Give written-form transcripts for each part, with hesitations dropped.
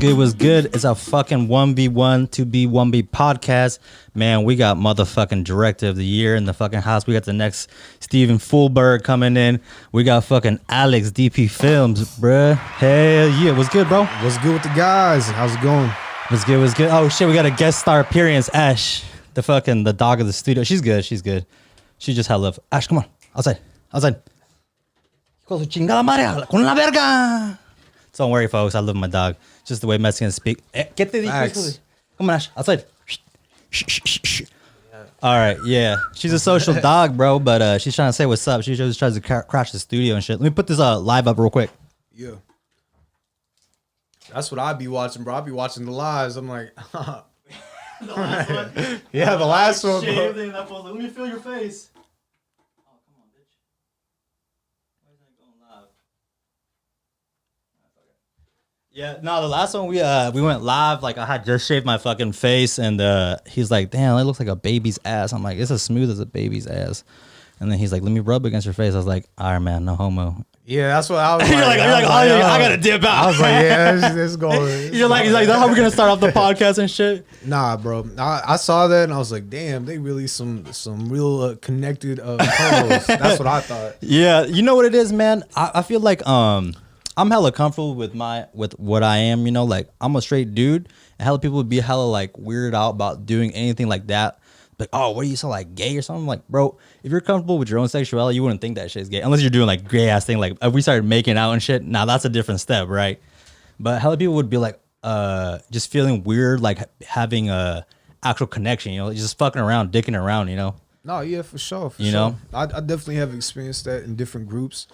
good? What's good? It's a fucking 1v1 2B1B podcast. Man, we got motherfucking director of the year in the fucking house. We got the next Steven Fulberg coming in. We got fucking Alexdpfilmz, bruh. Hell yeah. What's good, bro? What's good with the guys? How's it going? What's good? What's good? Oh shit, we got a guest star appearance, Ash. The dog of the studio. She's good. She's good. She just had love. Ash, come on. Outside. Chingada madre, con la verga. Don't worry, folks. I love my dog. Just the way Mexicans speak. ¿Qué te dijo? Come on, Ash. Outside. All right, yeah. She's a social dog, bro, but she's trying to say what's up. She just tries to crash the studio and shit. Let me put this live up real quick. Yeah. That's what I be watching, bro. I be watching the lives. I'm like, The last one? yeah, the last one, bro. Let me feel your face. Oh, come on, bitch. Why isn't it going live? Yeah, no, the last one we went live. Like I had just shaved my fucking face, and he's like, "Damn, it looks like a baby's ass." I'm like, "It's as smooth as a baby's ass." And then he's like, "Let me rub against your face." I was like, "All right, man, no homo." Yeah, that's what I was You're like, I gotta dip out. I was like, yeah, it's going. He's like, that's how we're gonna start off the podcast and shit. Nah, bro. I saw that and I was like, damn, they really some real connected co-hosts. That's what I thought. Yeah, you know what it is, man. I feel like I'm hella comfortable with what I am. You know, like I'm a straight dude, and hella people would be hella like weirded out about doing anything like that. Like, oh, what are you so like gay or something? Like, bro, if you're comfortable with your own sexuality, you wouldn't think that shit's gay unless you're doing like gay ass thing. Like, if we started making out and shit, now that's a different step, right? But hella people would be like, just feeling weird, like having a actual connection, you know, just fucking around, dicking around, you know. No, yeah, for sure. You know, I definitely have experienced that in different groups.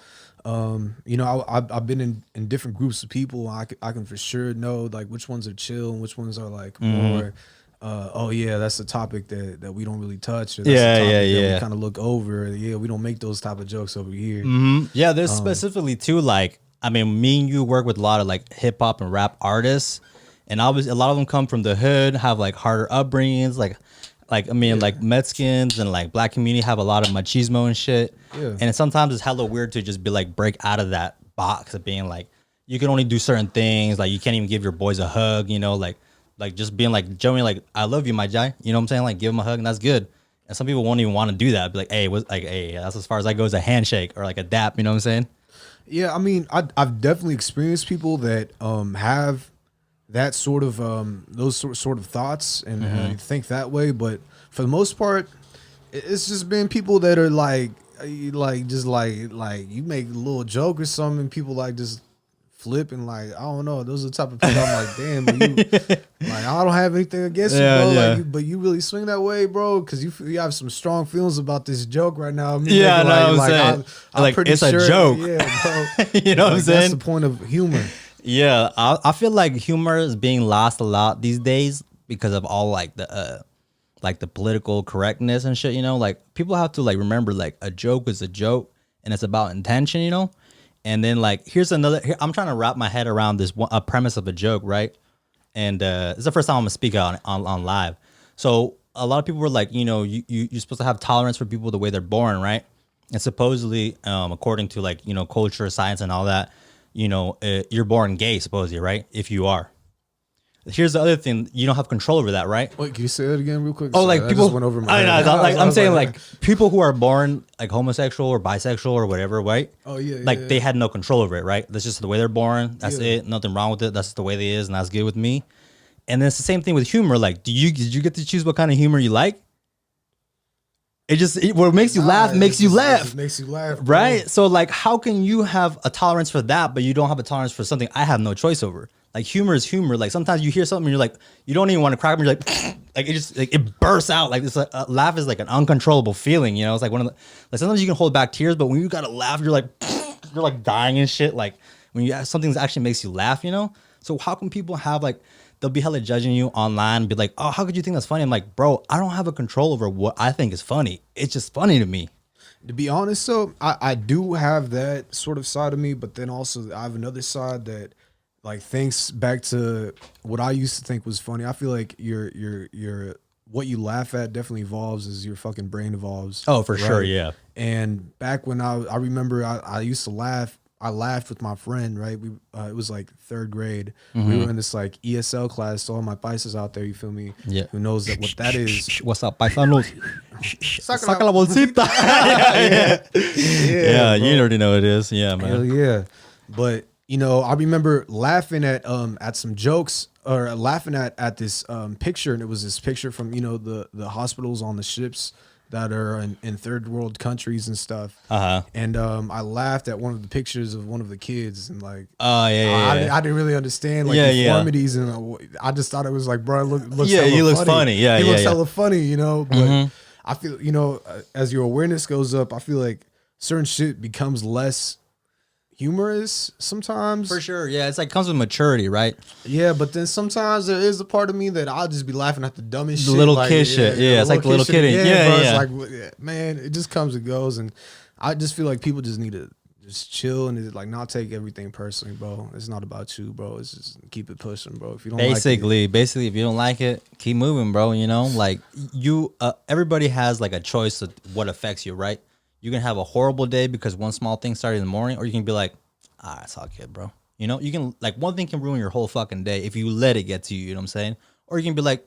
You know, I've been in different groups of people. I can for sure know like which ones are chill and which ones are like more. Oh yeah, that's a topic that we don't really touch. Or that's a topic that we kind of look over. Yeah, we don't make those type of jokes over here. Yeah, there's specifically too. Like, I mean, me and you work with a lot of like hip hop and rap artists, and obviously a lot of them come from the hood, have like harder upbringings. Like I mean, like Mexicans and like black community have a lot of machismo and shit. Yeah. And sometimes it's hella weird to just be like break out of that box of being like you can only do certain things. Like you can't even give your boys a hug. You know, like just being like Joey, like I love you, my guy. You know what I'm saying? Like give him a hug and that's good. And some people won't even want to do that. Be like, hey, that's as far as I go as a handshake or like a dap. You know what I'm saying? Yeah, I mean, I've definitely experienced people that have that sort of those sort of thoughts and think that way. But for the most part, it's just been people that are like you make a little joke or something, and people like just flip and like I don't know. Those are the type of people I'm like, damn, you like I don't have anything against you, bro. Yeah. Like, but you really swing that way, bro, because you have some strong feelings about this joke right now. Yeah, I know what I'm saying. I'm like pretty it's sure, a joke. Yeah, bro. You know what I'm saying? That's the point of humor. Yeah, I feel like humor is being lost a lot these days because of all like the political correctness and shit. You know, like people have to like remember like a joke is a joke and it's about intention. You know. And then like here's another. I'm trying to wrap my head around this a premise of a joke, right? And it's the first time I'm gonna speak on live. So a lot of people were like, you know, you're supposed to have tolerance for people the way they're born, right? And supposedly, according to like culture, science, and all that, you're born gay, supposedly, right? If you are. Here's the other thing: you don't have control over that, right? Wait, can you say that again real quick? Oh, Sorry, like people just went over my head. I'm saying like people who are born like homosexual or bisexual or whatever, right? Oh yeah. Like they had no control over it, right? That's just the way they're born. That's it. Nothing wrong with it. That's just the way they is, and that's good with me. And then it's the same thing with humor. Like, did you get to choose what kind of humor you like? What makes you laugh makes you laugh. It makes you laugh, right? So like, how can you have a tolerance for that, but you don't have a tolerance for something I have no choice over? Like humor is humor. Like sometimes you hear something and you're like, you don't even want to crack up. You're like, like it just like it bursts out. Like this laugh is like an uncontrollable feeling. You know, it's like one of the like sometimes you can hold back tears, but when you gotta laugh, you're like dying and shit. Like when you have something that actually makes you laugh, you know. So how can people have like they'll be hella judging you online and be like, oh, how could you think that's funny? I'm like, bro, I don't have a control over what I think is funny. It's just funny to me. To be honest, so I do have that sort of side of me, but then also I have another side that like thinks back to what I used to think was funny. I feel like your what you laugh at definitely evolves as your fucking brain evolves. Oh, for sure, yeah. And back when I remember I used to laugh I laughed with my friend, right? We it was like third grade. Mm-hmm. We were in this like ESL class. So all my paisas out there, you feel me? Yeah. Who knows that what that is? What's up, paisanos? Saca la bolsita. Yeah, bro. you already know what it is. Yeah, man. Hell yeah. But you know, I remember laughing at some jokes or laughing at this picture, and it was this picture from, you know, the hospitals on the ships that are in third world countries and stuff. And I laughed at one of the pictures of one of the kids, and like, Oh yeah. I didn't really understand like deformities, and I just thought it was like, bro, looks Yeah, hella he looks funny. Yeah, he yeah, looks yeah. hella funny, you know. But I feel, you know, as your awareness goes up, I feel like certain shit becomes less humorous sometimes. For sure. Yeah, it's like comes with maturity, right? Yeah, but then sometimes there is a part of me that I'll just be laughing at the dumbest The shit. little like, kid shit. Yeah, it's like the little kid. Again, Yeah, bro. yeah. It's like, man, it just comes and goes. And I just feel like people just need to just chill and like not take everything personally, bro. It's not about you, bro. It's just keep it pushing, bro. If you don't basically, if you don't like it, keep moving, bro. You know, like you, everybody has like a choice of what affects you, right? You can have a horrible day because one small thing started in the morning, or you can be like, ah, it's all good, bro. You know, you can like one thing can ruin your whole fucking day if you let it get to you. You know what I'm saying? Or you can be like,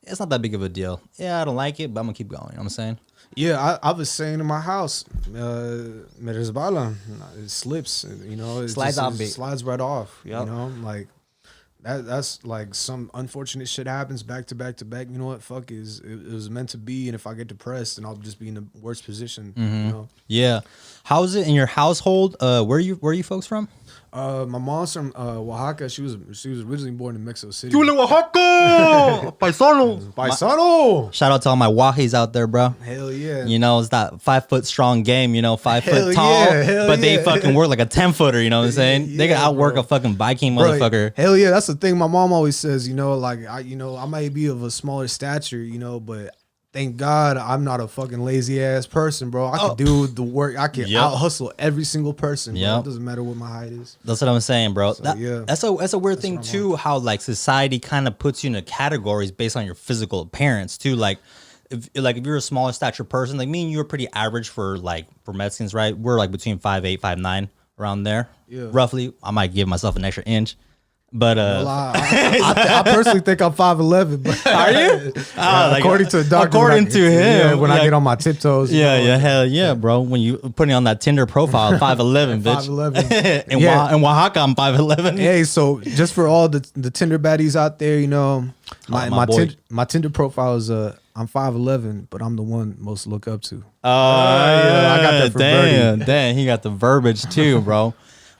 it's not that big of a deal. Yeah, I don't like it, but I'm gonna keep going. You know what I'm saying? Yeah, I was saying in my house, me resbala, it slips, you know, it Slides off, it slides right off. Yep. You know, like that's like some unfortunate shit happens back to back to back. You know what? Fuck it was meant to be, and if I get depressed, then I'll just be in the worst position. You know. Yeah. How's it in your household? Where are you folks from? My mom's from Oaxaca. She was originally born in Mexico City. Oaxaca! Paisano! Paisano! Shout out to all my Wahis out there, bro. Hell yeah. You know, it's that 5 foot strong game, you know, 5 foot tall. Yeah, hell but they yeah. fucking work like a 10 footer, you know what I'm saying? They can outwork a fucking Viking motherfucker. Hell yeah, that's the thing my mom always says, you know, like I might be of a smaller stature, you know, but thank God I'm not a fucking lazy ass person, bro. I can do the work. I can out hustle every single person. Bro. It doesn't matter what my height is. That's what I'm saying, bro. So, That's a weird thing too. How like society kind of puts you into categories based on your physical appearance too. Like if you're a smaller stature person, like me and you are pretty average for Mexicans, right? We're like between 5'8", 5'9", around there, roughly. I might give myself an extra inch. But I personally think I'm 5'11". But are you? According to the doctor, according to him, when I get on my tiptoes, hell yeah, bro. When you putting on that Tinder profile, 5'11", bitch. 5'11". In Oaxaca, I'm 5'11". Hey, so just for all the Tinder baddies out there, you know, my Tinder profile is I'm 5'11", but I'm the one most look up to. I got that for damn, he got the verbiage too, bro.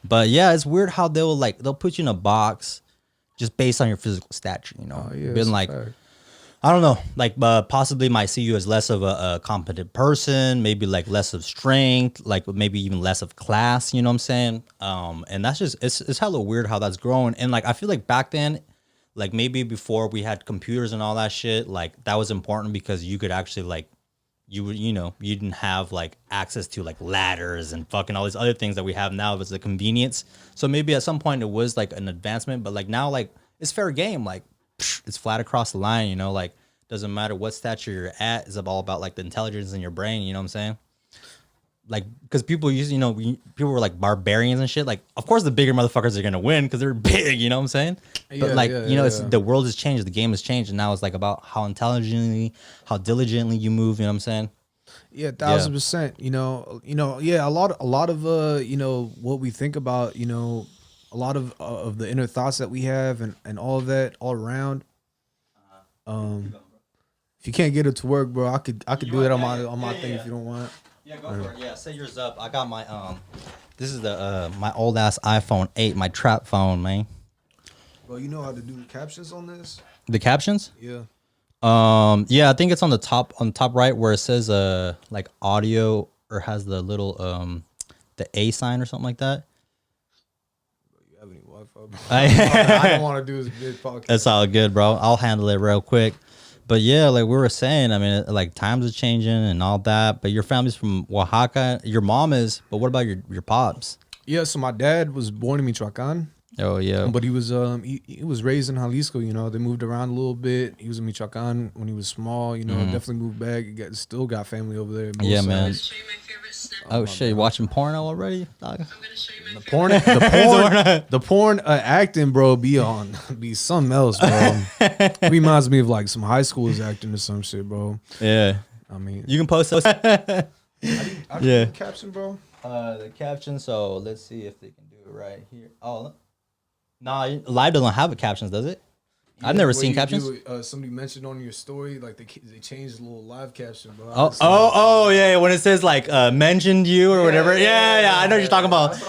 But yeah, it's weird how they'll put you in a box just based on your physical stature, you know. Being like, I don't know, like possibly might see you as less of a competent person, maybe like less of strength, like maybe even less of class, you know what I'm saying? And that's just it's hella weird how that's growing. And like I feel like back then, like maybe before we had computers and all that shit, like that was important because you could actually like you didn't have like access to like ladders and fucking all these other things that we have now. It's the convenience. So maybe at some point it was like an advancement, but like now like it's fair game. Like it's flat across the line, you know, like doesn't matter what stature you're at. It's all about like the intelligence in your brain. You know what I'm saying? Like, because people people were like barbarians and shit. Like, of course the bigger motherfuckers are gonna win because they're big. You know what I'm saying? But it's the world has changed, the game has changed, and now it's like about how intelligently, how diligently you move. You know what I'm saying? Yeah, 1000%. You know, a lot of what we think about, you know, a lot of the inner thoughts that we have and all of that all around. If you can't get it to work, bro, I could do that on my thing if you don't want. Yeah, go for it. Yeah, set yours up. I got my this is the my old ass iPhone 8, my trap phone, man. Bro, you know how to do the captions on this? The captions? Yeah. Yeah, I think it's on the top right where it says like audio or has the little the A sign or something like that. You have any Wi-Fi, bro? I don't want to do this big podcast. That's all good, bro. I'll handle it real quick. But yeah, like we were saying, I mean, like times are changing and all that. But your family's from Oaxaca. Your mom is. But what about your pops? Yeah, so my dad was born in Michoacan. Oh yeah. But he was he was raised in Jalisco. You know, they moved around a little bit. He was in Michoacan when he was small. You know, definitely moved back. Still got family over there. Yeah, man. Oh shit, you watching porno already, dog? The porn acting, bro, be something else, bro. Reminds me of like some high schoolers acting or some shit, bro. Yeah. I mean, You can post those. yeah. Yeah. The caption, bro. The caption. So let's see if they can do it right here. Oh, nah, live doesn't have a captions, does it? I've never seen captions. Somebody mentioned on your story, like they changed the little live caption, bro. Oh, yeah. When it says like mentioned you or whatever. Yeah. I know what you're talking about.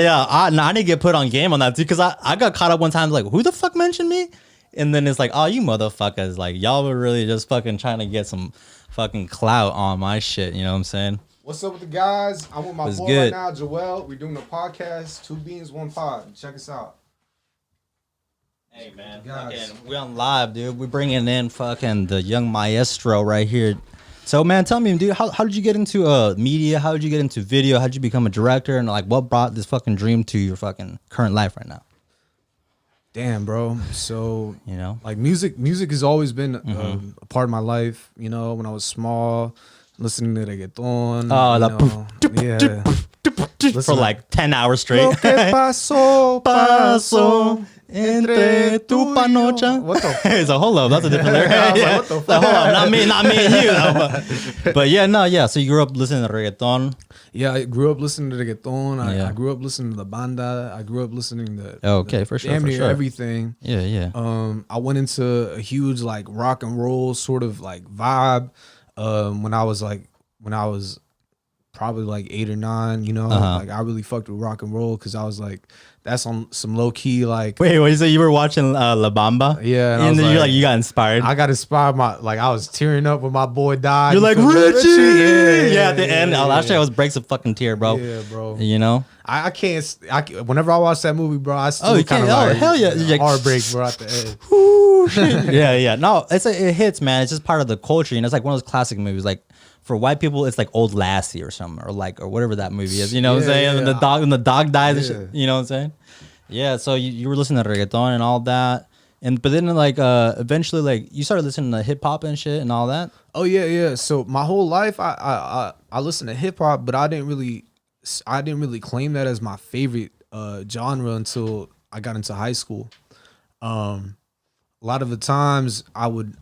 Yeah. I need to get put on game on that too, because I got caught up one time like, who the fuck mentioned me? And then it's like, oh, you motherfuckers, like y'all were really just fucking trying to get some fucking clout on my shit. You know what I'm saying? What's up with the guys? I'm with my boy right now, Joel. We're doing a podcast, 2 Beans, 1 Pod. Check us out. Hey man, fucking, we on live, dude. We're bringing in fucking the young maestro right here. So man, tell me, dude, how did you get into media? How did you get into video? How did you become a director? And like, what brought this fucking dream to your fucking current life right now? Damn, bro. So You know, like music has always been a part of my life. You know, when I was small, listening to reggaeton. for like 10 hours straight. Lo que pasó, pasó. Entre tu panocha. What the fuck? It's a hold up. That's a different lyric. I was like, what the fuck? Hold up. Not me and you. But yeah. So you grew up listening to reggaeton. Yeah, I grew up listening to reggaeton. I Yeah. grew up listening to the banda. I grew up listening to For sure. damn For near sure. everything. Yeah. I went into a huge like rock and roll sort of like vibe when I was probably like 8 or 9, you know. Like I really fucked with rock and roll because I was like, that's on some low key like. Wait, what you say? You were watching La Bamba? Yeah, and then you got inspired. I got inspired. I was tearing up when my boy died. You're like, Richie! Yeah, at the end. Yeah. Last year I was breaks a fucking tear, bro. Yeah, bro. You know? I can't. Whenever I watch that movie, bro, I still kind of like hell yeah. You're like, heartbreak, bro, at the end. yeah. No, it hits, man. It's just part of the culture. You know, it's like one of those classic movies. Like for white people, it's like Old Lassie or something, or whatever that movie is. You know what I'm saying? Yeah. And the dog dies and Yeah. shit. You know what I'm saying? Yeah. So you were listening to reggaeton and all that, but then like eventually like you started listening to hip hop and shit and all that. Oh yeah. So my whole life, I listened to hip hop, but I didn't really claim that as my favorite genre until I got into high school. A lot of the times I would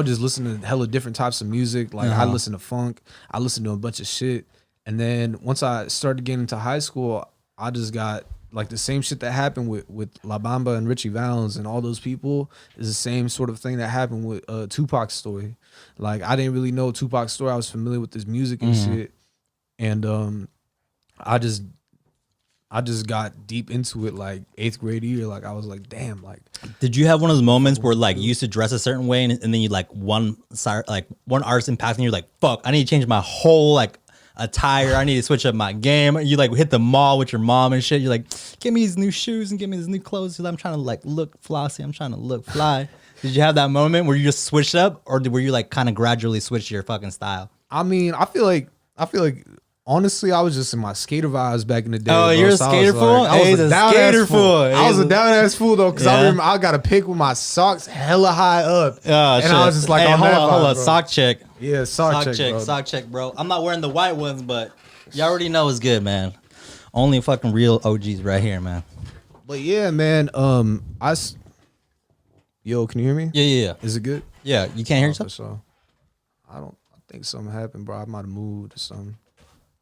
just listen to hella different types of music. Like I listen to funk, I listen to a bunch of shit, and then once I started getting into high school, I just got like the same shit that happened with La Bamba and Richie Valens and all those people is the same sort of thing that happened with Tupac's story. Like I didn't really know Tupac's story. I was familiar with his music and shit, and I just got deep into it like 8th grade year. Like I was like, damn. Like, did you have one of those moments where like you used to dress a certain way and then you like one artist impacting you, like, fuck, I need to change my whole like attire. I need to switch up my game. You like hit the mall with your mom and shit. You're like, give me these new shoes and give me these new clothes because I'm trying to like look flossy. I'm trying to look fly. Did you have that moment where you just switched up, or were you like kind of gradually switch your fucking style? I mean, I feel like honestly, I was just in my skater vibes back in the day. Oh, bro. you're a So skater fool? I was a skater fool. I was a Hey, down ass fool though, because I Yeah. remember I got to pick with my socks hella high up, Oh, and I was just like, hey, on hold that on, vibe, bro. sock check. Yeah, sock check, bro. Bro. I'm not wearing the white ones, but you already know it's good, man. Only fucking real OGs right here, man. But yeah, man. Yo, can you hear me? Yeah. Is it good? Yeah, you can't hear For yourself? sure. I think something happened, bro. I might have moved or something.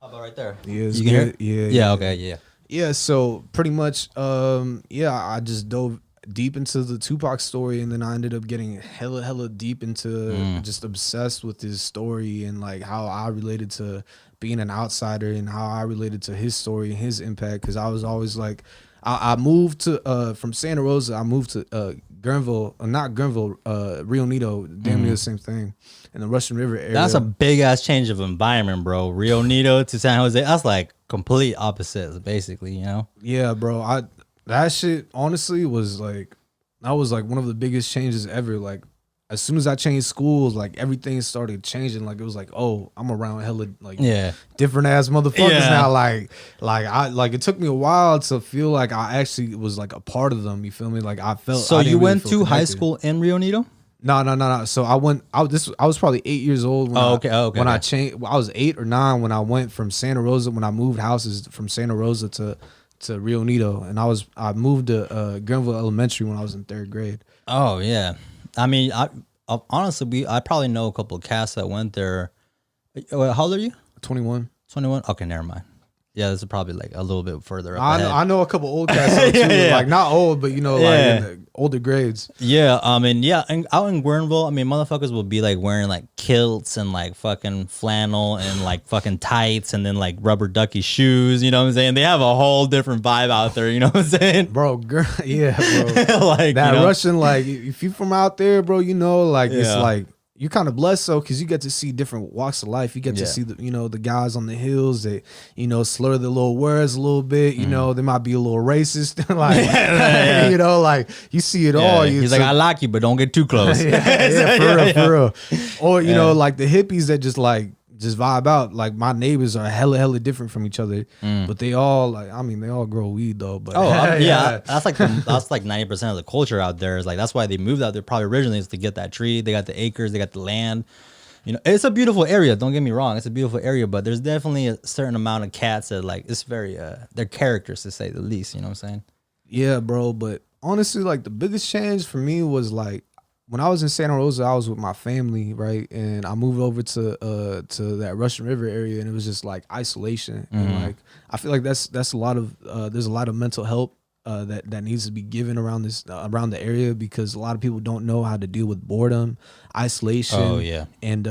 How about right there? Yeah, it's You can hear good. it? Yeah. Okay, yeah. Yeah, so pretty much, I just dove deep into the Tupac story, and then I ended up getting hella deep into just obsessed with his story and like how I related to being an outsider and how I related to his story and his impact. Because I was always like, I moved to from Santa Rosa, I moved to Guernville, not Guernville, Rio Neto, damn near the same thing, in the Russian River area. That's a big ass change of environment, bro. Rio Neto to San Jose. That's like complete opposites, basically, you know? Yeah, bro. That shit honestly was like, that was like one of the biggest changes ever. Like, as soon as I changed schools, like everything started changing. Like it was like, oh, I'm around hella like different ass motherfuckers now. Like it took me a while to feel like I actually was like a part of them. You feel me? Like I felt. So I didn't you really went feel to high connected. school in Rio Neto? No. So I went. I was probably 8 years old when I changed. I was 8 or 9 when I went from Santa Rosa, when I moved houses from Santa Rosa to Rio Nito, and I moved to Guernville Elementary when I was in 3rd grade. Oh yeah, I mean, honestly, I probably know a couple of cats that went there. How old are you? 21. 21. Okay, never mind. Yeah, this is probably like a little bit further up. I know a couple old cats though, too. Yeah. Like not old, but like in the older grades. Yeah, and out in Guernville, I mean, motherfuckers will be like wearing like kilts and like fucking flannel and like fucking tights and then like rubber ducky shoes. You know what I'm saying? They have a whole different vibe out there. You know what I'm saying, bro? Yeah, bro. Like that Russian, like if you from out there, bro, like it's like. You're kind of blessed, though, because you get to see different walks of life. You get to see the guys on the hills that slur their little words a little bit. You know, they might be a little racist, like like you see it all. He's like, I like you, but don't get too close. For real. Or like the hippies that just vibe out. Like my neighbors are hella different from each other, but they all they all grow weed though. But that's like 90% of the culture out there. Is like that's why they moved out there probably originally is to get that tree. They got the acres, they got the land. It's a beautiful area. Don't get me wrong, it's a beautiful area, but there's definitely a certain amount of cats that like it's very they're characters to say the least. You know what I'm saying? Yeah, bro. But honestly, like the biggest change for me was like. When I was in Santa Rosa, I was with my family, right? And I moved over to that Russian River area, and it was just like isolation. And like I feel like that's a lot of there's a lot of mental help that needs to be given around around the area, because a lot of people don't know how to deal with boardom, isolation. Oh yeah, and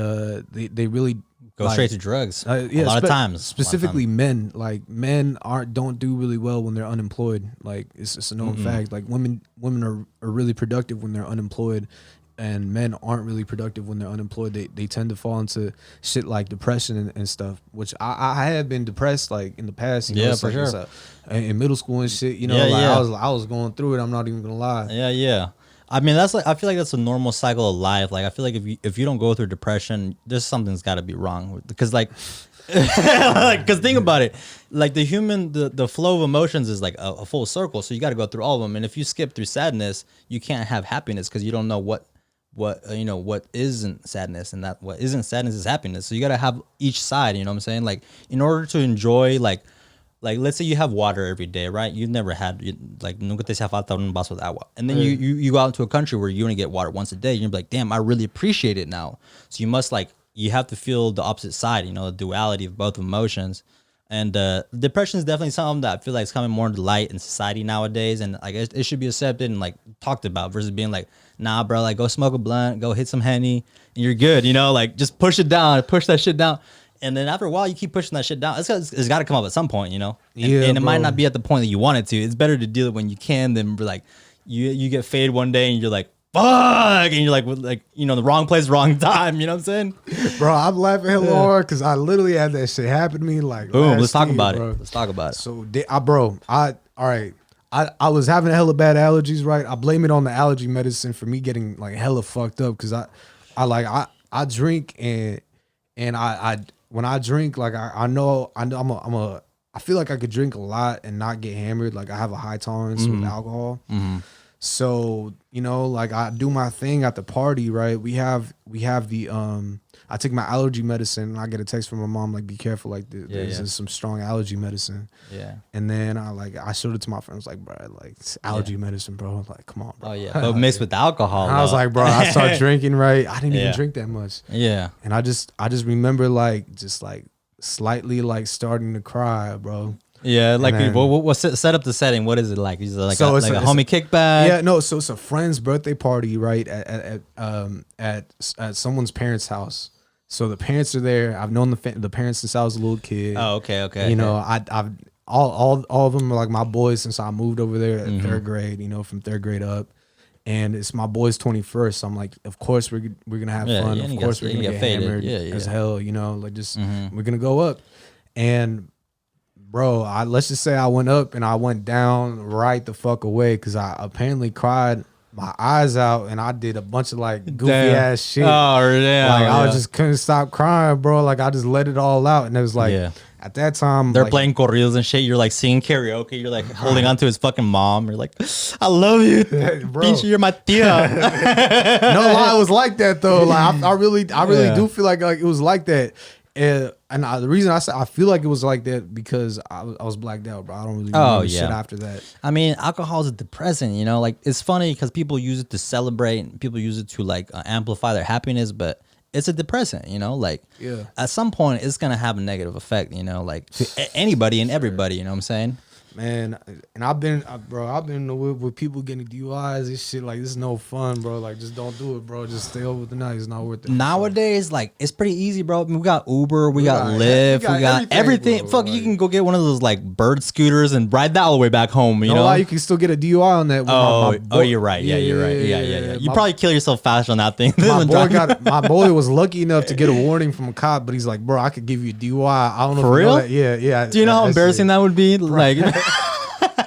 they really go straight to drugs. A lot of times, specifically men. Like men don't do really well when they're unemployed. Like it's a known fact. Like women are really productive when they're unemployed, and men aren't really productive when they're unemployed. They tend to fall into shit like depression and stuff. Which I had been depressed like in the past. For sure. In middle school and shit. I was going through it. I'm not even gonna lie. Yeah. I mean, I feel like that's a normal cycle of life. Like, I feel like if you don't go through depression, there's something's got to be wrong. Because because think about it, like the flow of emotions is like a full circle. So you got to go through all of them. And if you skip through sadness, you can't have happiness because you don't know what isn't sadness, and that what isn't sadness is happiness. So you got to have each side. You know what I'm saying? Like in order to enjoy like let's say you have water every day, right? You've never had nunca te hacía falta un vaso de agua, and then you go out into a country where you only get water once a day. You're like, damn, I really appreciate it now. So you must you have to feel the opposite side, the duality of both emotions. And depression is definitely something that I feel like is coming more into light in society nowadays, and like it should be accepted and like talked about versus being like, nah, bro, like go smoke a blunt, go hit some Henny, and you're good. Like just push that shit down. And then after a while, you keep pushing that shit down. It's got to come up at some point, And it might not be at the point that you want it to. It's better to deal it when you can than like you get faded one day and you're like, fuck, and you're like the wrong place, wrong time. You know what I'm saying? Bro, I'm laughing hella hard because I literally had that shit happen to me. Like, boom, let's talk about it. Let's talk about it. So, I was having hella bad allergies, right? I blame it on the allergy medicine for me getting like hella fucked up because I drink and I when I drink, like I feel like I could drink a lot and not get hammered. Like I have a high tolerance with alcohol. So, like I do my thing at the party, right? We have the I take my allergy medicine and I get a text from my mom, like, be careful, like there's some strong allergy medicine. Yeah. And then I showed it to my friends, like, bro, like it's allergy medicine, bro. Like, come on, bro. Oh yeah. But mixed with alcohol. I was like, bro, I started drinking, right? I didn't even drink that much. Yeah. And I just remember just slightly like starting to cry, bro. Yeah, like what set up the setting? What is it like? Is it like a homie kickback? Yeah, no. So it's a friend's birthday party, right? At someone's parents' house. So the parents are there. I've known the parents since I was a little kid. Oh, okay. I've all of them are like my boys since I moved over there at 3rd grade. From 3rd grade up, and it's my boy's 21st. So I'm like, of course we're gonna have fun. Of course we're gonna get hammered as hell. We're gonna go up, and bro, let's just say I went up and I went down right the fuck away because I apparently cried my eyes out and I did a bunch of like goofy Damn. ass shit. Oh, damn. Like I yeah. just couldn't stop crying, bro. Like I just let it all out, and it was like Yeah. at that time They're like, playing corridos and shit. You're like singing karaoke. You're like holding on to his fucking mom. You're like, I love you, bro. Pinche, you're my tia. No lie, it was like that though. Like I really Yeah. do feel like it was like that. The reason I said I feel like it was like that because I was blacked out, bro. I don't really remember shit after that. I mean, alcohol is a depressant, you know. Like it's funny because people use it to celebrate, and people use it to like amplify their happiness, but it's a depressant, you know. Like at some point, it's gonna have a negative effect, you know, like to anybody and everybody. You know what I'm saying? Man, and I've been in the whip with people getting DUIs and shit. Like, this is no fun, bro. Like, just don't do it, bro. Just stay over the night. It's not worth it. Nowadays, like, it's pretty easy, bro. I mean, we got Uber, we got Lyft, we got everything. Bro. Fuck, like, you can go get one of those, like, bird scooters and ride that all the way back home, you know? Lie, you can still get a DUI on that. Oh, you're right. Yeah, you're right. Yeah. You probably kill yourself faster on that thing. My boy was lucky enough to get a warning from a cop, but he's like, bro, I could give you a DUI. I don't know. For if you real? know that. Yeah. Do you know how embarrassing that would be? Like...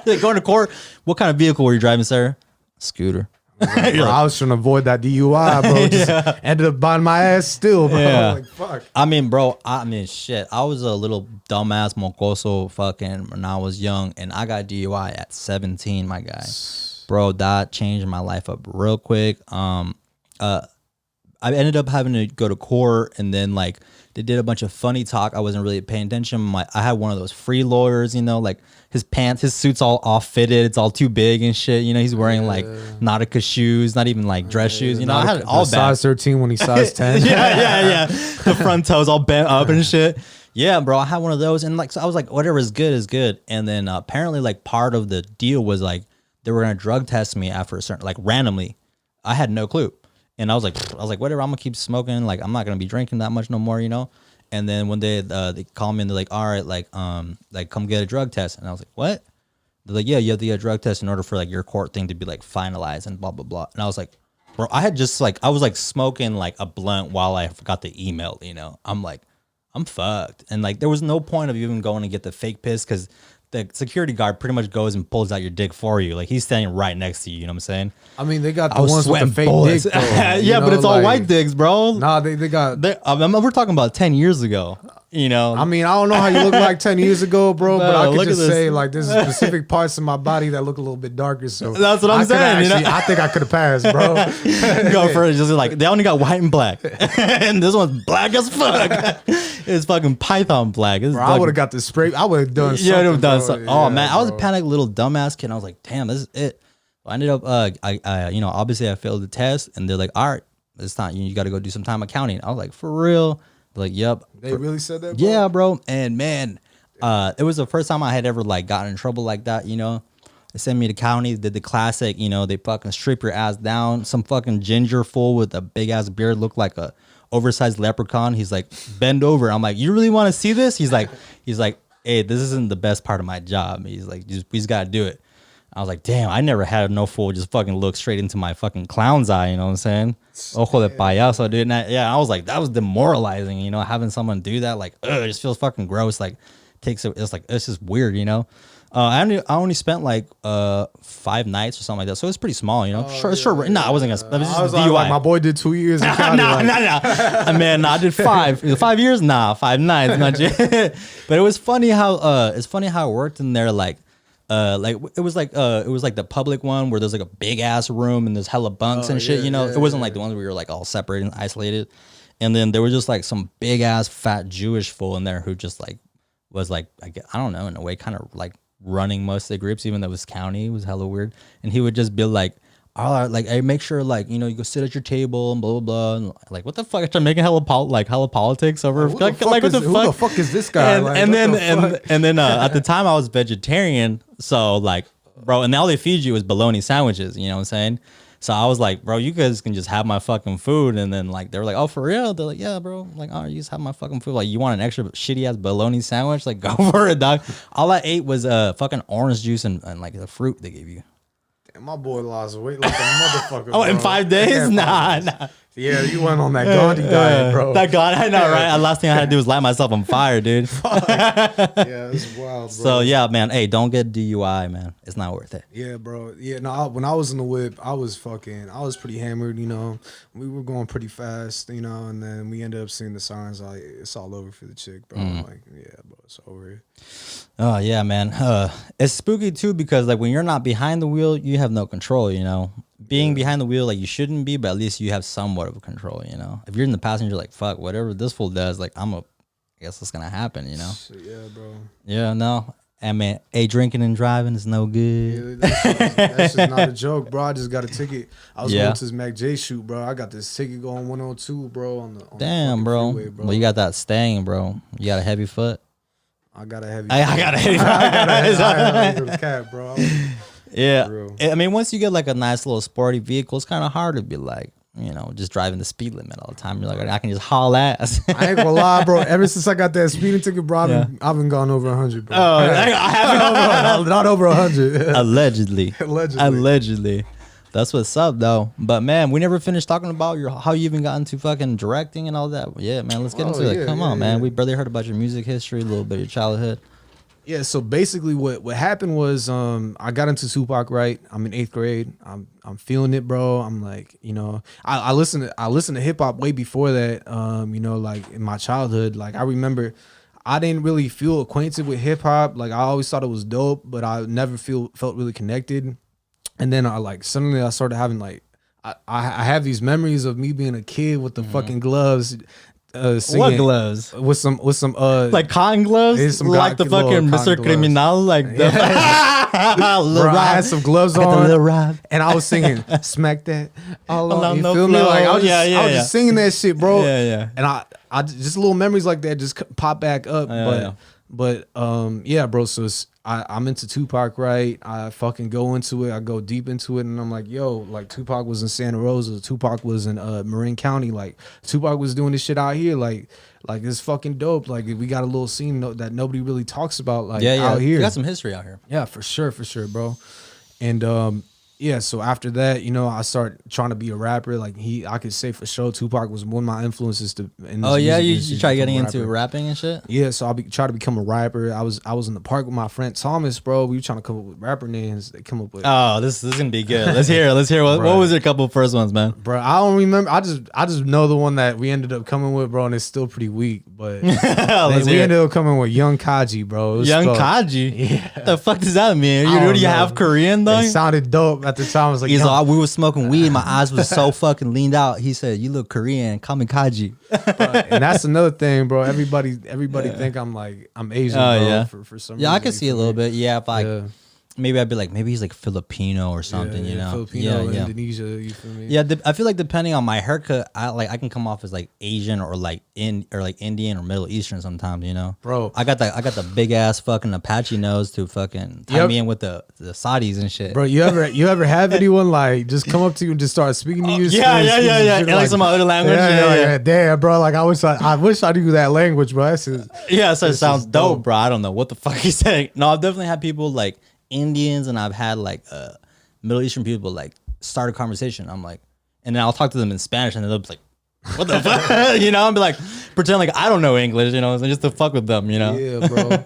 Like going to court. What kind of vehicle were you driving, sir? Scooter. Bro, I was trying to avoid that DUI, bro. Just ended up buying my ass still, bro. Yeah. Like, fuck. I mean, bro, shit. I was a little dumbass mocoso fucking when I was young, and I got DUI at 17, my guy. Bro, that changed my life up real quick. I ended up having to go to court, and then like they did a bunch of funny talk. I wasn't really paying attention. I had one of those free lawyers, you know, like his suit's all off fitted. It's all too big and shit. You know, he's wearing like Nautica shoes, not even like dress shoes. You know, I had it all bad. Size 13 when he's size 10. yeah. The front toes all bent up and shit. Yeah, bro, I had one of those, and like, so I was like, whatever is good is good. And then apparently, like, part of the deal was like they were gonna drug test me after a certain, like, randomly. I had no clue. And I was like, whatever, I'm gonna keep smoking. Like, I'm not gonna be drinking that much no more, you know. And then one day they called me and they're like, all right, like come get a drug test. And I was like, what? They're like, yeah, you have to get a drug test in order for like your court thing to be like finalized and blah blah blah. And I was like, bro, I was like smoking like a blunt while I got the email, you know. I'm like, I'm fucked. And like there was no point of even going to get the fake piss because the security guard pretty much goes and pulls out your dick for you. Like he's standing right next to you. You know what I'm saying? I mean, they got the ones with the fake bullets. dick. Though, yeah, but it's all white dicks, bro. Nah, they got. We're talking about 10 years ago. You know, I mean, I don't know how you look like 10 years ago, bro, but I could just say like there's specific parts of my body that look a little bit darker. So that's what I'm saying. You know? I think I could have passed, bro. Go for it. Just like they only got white and black, and this one's black as fuck. It's fucking Python black. Bro, I would have got the spray. I would have done something. Yeah, have done something. Oh man, bro. I was a panicked little dumbass kid. I was like, damn, this is it. I ended up, I you know, obviously I failed the test, and they're like, all right, it's time. You got to go do some time accounting. I was like, for real? They're like, yep. They really said that, bro? Yeah, bro. And man, it was the first time I had ever like gotten in trouble like that, you know. They sent me to county, did the classic, you know, they fucking strip your ass down. Some fucking ginger fool with a big ass beard looked like a oversized leprechaun. He's like, bend over. I'm like, you really want to see this? He's like, hey, this isn't the best part of my job. He's like, we just got to do it. I was like, damn, I never had no fool just fucking look straight into my fucking clown's eye, you know what I'm saying? Ojo de payaso, dude. And I was like, that was demoralizing, you know, having someone do that, like, it just feels fucking gross. Like, it's just weird, you know? I only spent like 5 nights or something like that, so it's pretty small, you know. Sure. No, I wasn't gonna. It was just I was DUI. like, my boy did 2 years in county. No. Man, I did 5. 5 years? Nah, 5 nights. Not yet. But it was funny how it worked in there. Like it was like the public one where there's like a big ass room and there's hella bunks and shit. You know, it wasn't like the ones where you're like all separated and isolated. And then there was just like some big ass fat Jewish fool in there who just like was like I don't know, in a way kind of like running most of the groups, even though it was county. It was hella weird. And he would just be like, all right, like, hey, make sure, like, you know, you go sit at your table and blah blah blah. And like, what the fuck? I started making hella politics over. Who the fuck is this guy? And then at the time I was vegetarian, so like, bro, and all they feed you is bologna sandwiches. You know what I'm saying? So I was like, bro, you guys can just have my fucking food. And then like they were like, oh, for real? They're like, yeah, bro. I'm like, oh, you just have my fucking food. Like, you want an extra shitty ass bologna sandwich? Like, go for it, dog. All I ate was fucking orange juice and like the fruit they gave you. Damn, my boy lost weight like a motherfucker. Oh, in 5 days? Nah. Yeah, you went on that Gandhi diet, bro. That God, I know, right? The last thing I had to do was light myself on fire, dude. Yeah, it's wild, bro. So yeah, man. Hey, don't get DUI, man. It's not worth it. Yeah, bro. Yeah, no. When I was in the whip, I was pretty hammered. You know, we were going pretty fast. You know, and then we ended up seeing the signs like it's all over for the chick, bro. Like, yeah, bro, it's over. Oh yeah, man. It's spooky too because like when you're not behind the wheel, you have no control. You know, being behind the wheel, like you shouldn't be, but at least you have somewhat of control. You know, if you're in the passenger, like fuck, whatever this fool does, like I guess it's gonna happen. You know. Yeah, bro. Yeah, no. I mean, drinking and driving is no good. Yeah, that's just not a joke, bro. I just got a ticket. I was going to this Mac J shoot, bro. I got this ticket going 102, bro. On Damn, the bro. freeway, bro. Well, you got that staying, bro. You got a heavy foot. I got a heavy. I got a heavy foot. I got a cat, bro. Yeah. I mean, once you get like a nice little sporty vehicle, it's kind of hard to be like, you know, just driving the speed limit all the time. You're like, I can just haul ass. I ain't gonna lie, bro. Ever since I got that speeding ticket, bro, I've been gone over 100, bro. Oh, I haven't not over 100. Allegedly. Allegedly. That's what's up, though. But man, we never finished talking about how you even got into fucking directing and all that. Yeah, man, let's get into it. Come on, man. We barely heard about your music history, a little bit of your childhood. Yeah, so basically what happened was I got into Tupac, right? I'm in 8th grade. I'm feeling it, bro. I'm like, you know, I listened to hip hop way before that. You know, like in my childhood. Like I remember I didn't really feel acquainted with hip hop. Like I always thought it was dope, but I never felt really connected. And then suddenly I started having like I have these memories of me being a kid with the fucking gloves. Singing what gloves? With some like cotton gloves, like the fucking Mr. Criminal, like the. Bro, I had some gloves on, and I was singing "Smack That." All on, you feel me? Like I was just singing that shit, bro. Yeah. And I just little memories like that just pop back up. But yeah, bro. So I'm into Tupac, right? I fucking go into it. I go deep into it, and I'm like, yo, like Tupac was in Santa Rosa. Tupac was in Marin County. Like Tupac was doing this shit out here. Like it's fucking dope. Like we got a little scene that nobody really talks about. Like out here, you got some history out here. Yeah, for sure, bro. And yeah, so after that, you know, I start trying to be a rapper. Like I could say for sure, Tupac was one of my influences to. You try getting into rapping and shit. Yeah, so try to become a rapper. I was in the park with my friend Thomas, bro. We were trying to come up with rapper names. They come up with. Oh, this is gonna be good. Let's hear. What was your couple first ones, man? Bro, I don't remember. I just know the one that we ended up coming with, bro, and it's still pretty weak. But we ended up coming with Young Kaji, bro. Young Kaji. Yeah. What the fuck does that mean? You half Korean though? It sounded dope at the time. I was like, we were smoking weed. My eyes was so fucking leaned out. He said, "You look Korean. Call me Kaji." And that's another thing, bro. Everybody think I'm Asian, bro. Yeah. For some reason. Yeah, I can see a little bit. Yeah, if maybe I'd be like, maybe he's like Filipino or something, you know? Filipino, Indonesia, you feel me? Yeah, I feel like depending on my haircut, I can come off as like Asian or like Indian or Middle Eastern sometimes, you know? Bro, I got the big ass fucking Apache nose to fucking tie me in with the Saudis and shit. Bro, you ever have anyone like just come up to you and just start speaking to you? Yeah. Like some other language. Yeah. Damn, bro. Like I wish I knew that language, bro. So it sounds dope, bro. I don't know what the fuck he's saying. No, I've definitely had people like Indians, and I've had like Middle Eastern people like start a conversation. I'm like, and then I'll talk to them in Spanish, and they'll be like, "What the fuck?" You know, I'll be like, pretend like I don't know English, you know, just to fuck with them, you know. Yeah, bro.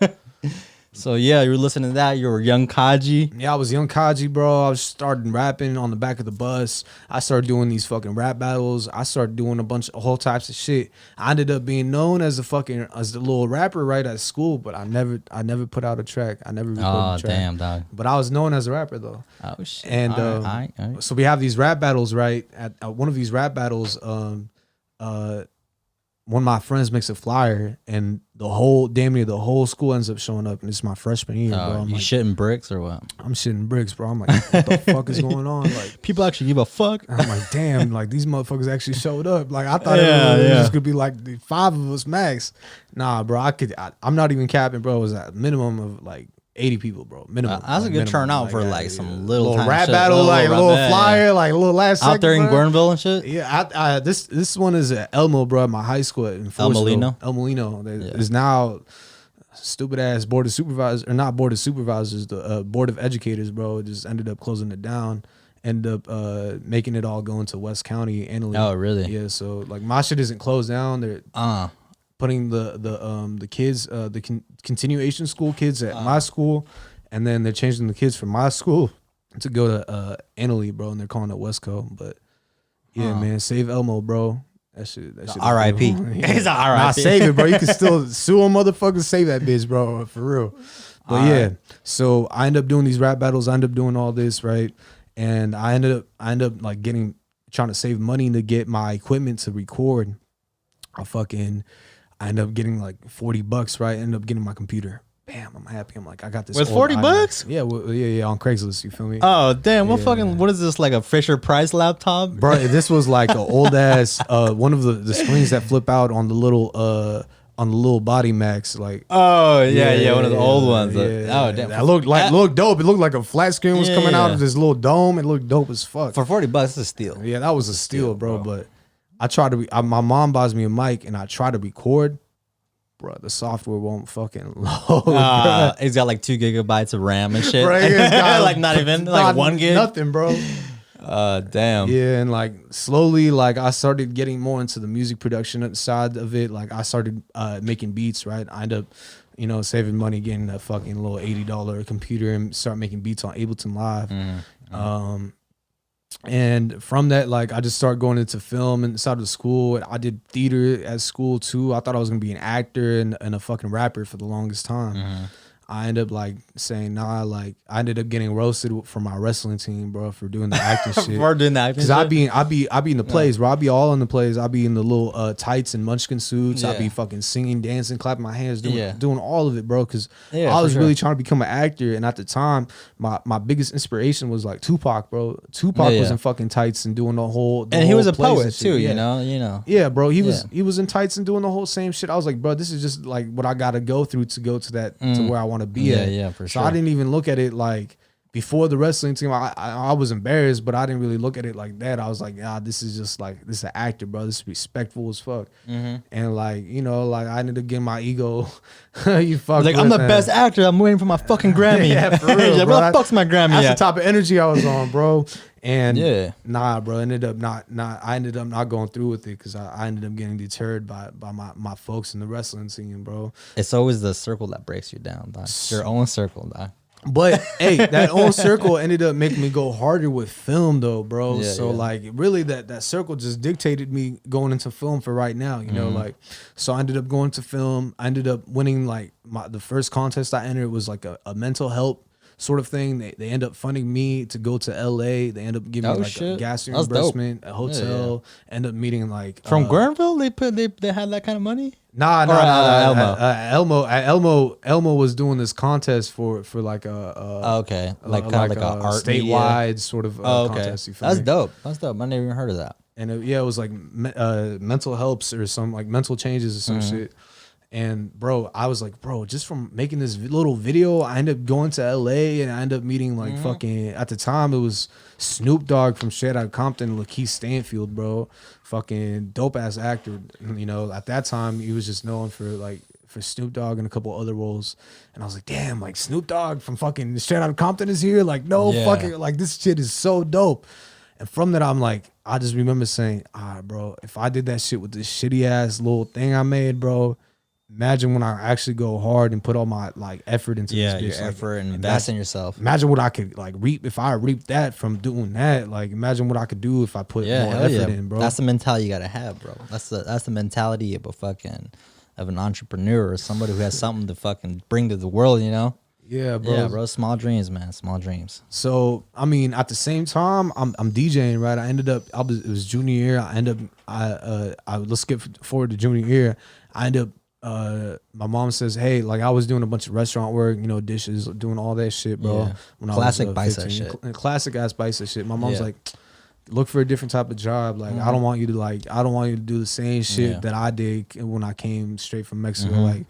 So yeah, you were listening to that. You were Young Kaji. Yeah, I was Young Kaji, bro. I was starting rapping on the back of the bus. I started doing these fucking rap battles. I started doing a whole types of shit. I ended up being known as the little rapper right at school, but I never put out a track. I never recorded a track. Damn, dog. But I was known as a rapper though. Oh shit. And all right. So we have these rap battles, right? At one of these rap battles, one of my friends makes a flyer, and damn near the whole school ends up showing up, and it's my freshman year, bro. You shitting bricks or what? I'm shitting bricks, bro. I'm like, what the fuck is going on? Like, people actually give a fuck. I'm like, damn, like these motherfuckers actually showed up. Like I thought it was just gonna be like the 5 of us max. Nah, bro. I'm not even capping, bro. It was at a minimum of like 80 people, bro. Minimum. That's a good turnout for like some little rap battle, like a little flyer, like a little last second. Out there in Guernville and shit? Yeah, this one is at Elmo, bro, at my high school in El Molino. El Molino. There's now stupid ass board of supervisors, or not board of supervisors, the board of educators, bro. Just ended up closing it down. end up making it all go into West County, Italy. Oh, really? Yeah. So like my shit isn't closed down. They're putting the kids, continuation school kids at my school, and then they're changing the kids from my school to go to Italy, bro, and they're calling it Westco. But yeah, man, save Elmo, bro. That shit. R.I.P. He's a R.I.P. Nah, save it, bro. You can still sue a motherfucker, save that bitch, bro, for real. But yeah, so I end up doing these rap battles. I end up doing all this, right? And I end up like trying to save money to get my equipment to record. I end up getting like $40, right? I end up getting my computer. Bam, I'm happy. I'm like, I got this. With $40? Yeah, yeah, on Craigslist. You feel me? Oh, damn. What is this, like a Fisher Price laptop? Bro, this was like an old ass, one of the screens that flip out on the little body max. Like, oh, yeah, one of the old ones. Yeah, oh, damn. That looked dope. It looked like a flat screen was coming out of this little dome. It looked dope as fuck. For $40, it's a steal. Yeah, that was a steal, bro. But I tried to, my mom buys me a mic and I try to record. Bro, the software won't fucking load. It's got like 2 gigabytes of RAM and shit. Bro, like not even like 1 gig. Nothing, bro. Damn. Yeah, and like slowly, like I started getting more into the music production side of it. Like I started making beats, right? I end up, saving money, getting a fucking little $80 computer and start making beats on Ableton Live. And from that, like I just started going into film inside of school. I did theater at school too. I thought I was gonna be an actor and a fucking rapper for the longest time. I ended up like saying nah. Like I ended up getting roasted from my wrestling team, bro, for doing the acting shit. For doing the acting shit? Because I be in the plays, bro. I be all in the plays. I be in the little tights and munchkin suits. I be fucking singing, dancing, clapping my hands, doing all of it, bro. Because I was really trying to become an actor. And at the time, my biggest inspiration was like Tupac, bro. Tupac was in fucking tights and doing the whole. And he was a poet too, you know. Yeah, bro. He was in tights and doing the whole same shit. I was like, bro, this is just like what I got to go through to go to that to where I want to be at. Yeah, for sure. So I didn't even look at it like before the wrestling team. I was embarrassed, but I didn't really look at it like that. I was like, this is just like, this is an actor, bro. This is respectful as fuck. And like, like I ended up getting my ego. You fuck. Like I'm the best actor. I'm waiting for my fucking Grammy. Yeah, for real, like, bro. Where the fuck's my Grammy? That's the type of energy I was on, bro. And nah, bro. I ended up not going through with it because I ended up getting deterred by my folks in the wrestling scene, bro. It's always the circle that breaks you down, dog. Your own circle, dog. But hey, that own circle ended up making me go harder with film though, bro. Like really that circle just dictated me going into film for right now, you know, like so I ended up going to film. I ended up winning like the first contest I entered was like a mental health sort of thing. They end up funding me to go to LA. They end up giving me like a gas reimbursement, a hotel, end up meeting like from Guernville, they had that kind of money? Nah. Elmo was doing this contest for like a like kind of like a art statewide media sort of contest. You feel That's me? dope. That's dope. I never even heard of that. And it was like mental helps or some like mental changes or some shit. And bro, I was like, bro, just from making this little video, I ended up going to LA and I ended up meeting like fucking, at the time it was Snoop Dogg from Straight Outta Compton, Lakeith Stanfield, bro. Fucking dope ass actor. You know, at that time he was just known for Snoop Dogg and a couple other roles. And I was like, damn, like Snoop Dogg from fucking Straight Outta Compton is here. Like, fucking, like this shit is so dope. And from that, I'm like, I just remember saying, bro, if I did that shit with this shitty ass little thing I made, bro, imagine when I actually go hard and put all my like effort into this bitch. Your effort and invest in yourself. Imagine what I could like reap if I reaped that from doing that. Like imagine what I could do if I put more effort in, bro. That's the mentality you gotta have, bro. That's the mentality of an entrepreneur or somebody who has something to fucking bring to the world, you know? Yeah, bro. Yeah, bro. Small dreams, man. Small dreams. So I mean, at the same time, I'm DJing, right? It was junior year. Let's skip forward to junior year. I ended up my mom says, hey, like I was doing a bunch of restaurant work, you know, dishes, doing all that shit, bro. Yeah. When Classic I was, bicep shit. Classic ass bicep shit. My mom's like, look for a different type of job. Like I don't want you to do the same shit that I did when I came straight from Mexico.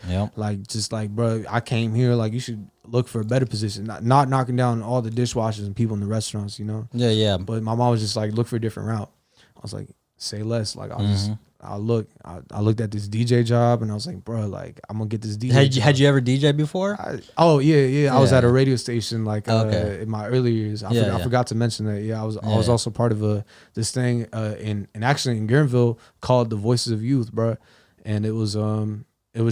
Bro, I came here, like you should look for a better position. Not knocking down all the dishwashers and people in the restaurants, you know? Yeah. But my mom was just like, look for a different route. I was like, say less. Like I looked at this DJ job and I was like, bro, like I'm gonna get this DJ. Had you ever DJ before? I was at a radio station like Okay. in my early years. I forgot to mention that. Yeah, I was also part of this thing in actually in Guernville called the Voices of Youth, bro. And it was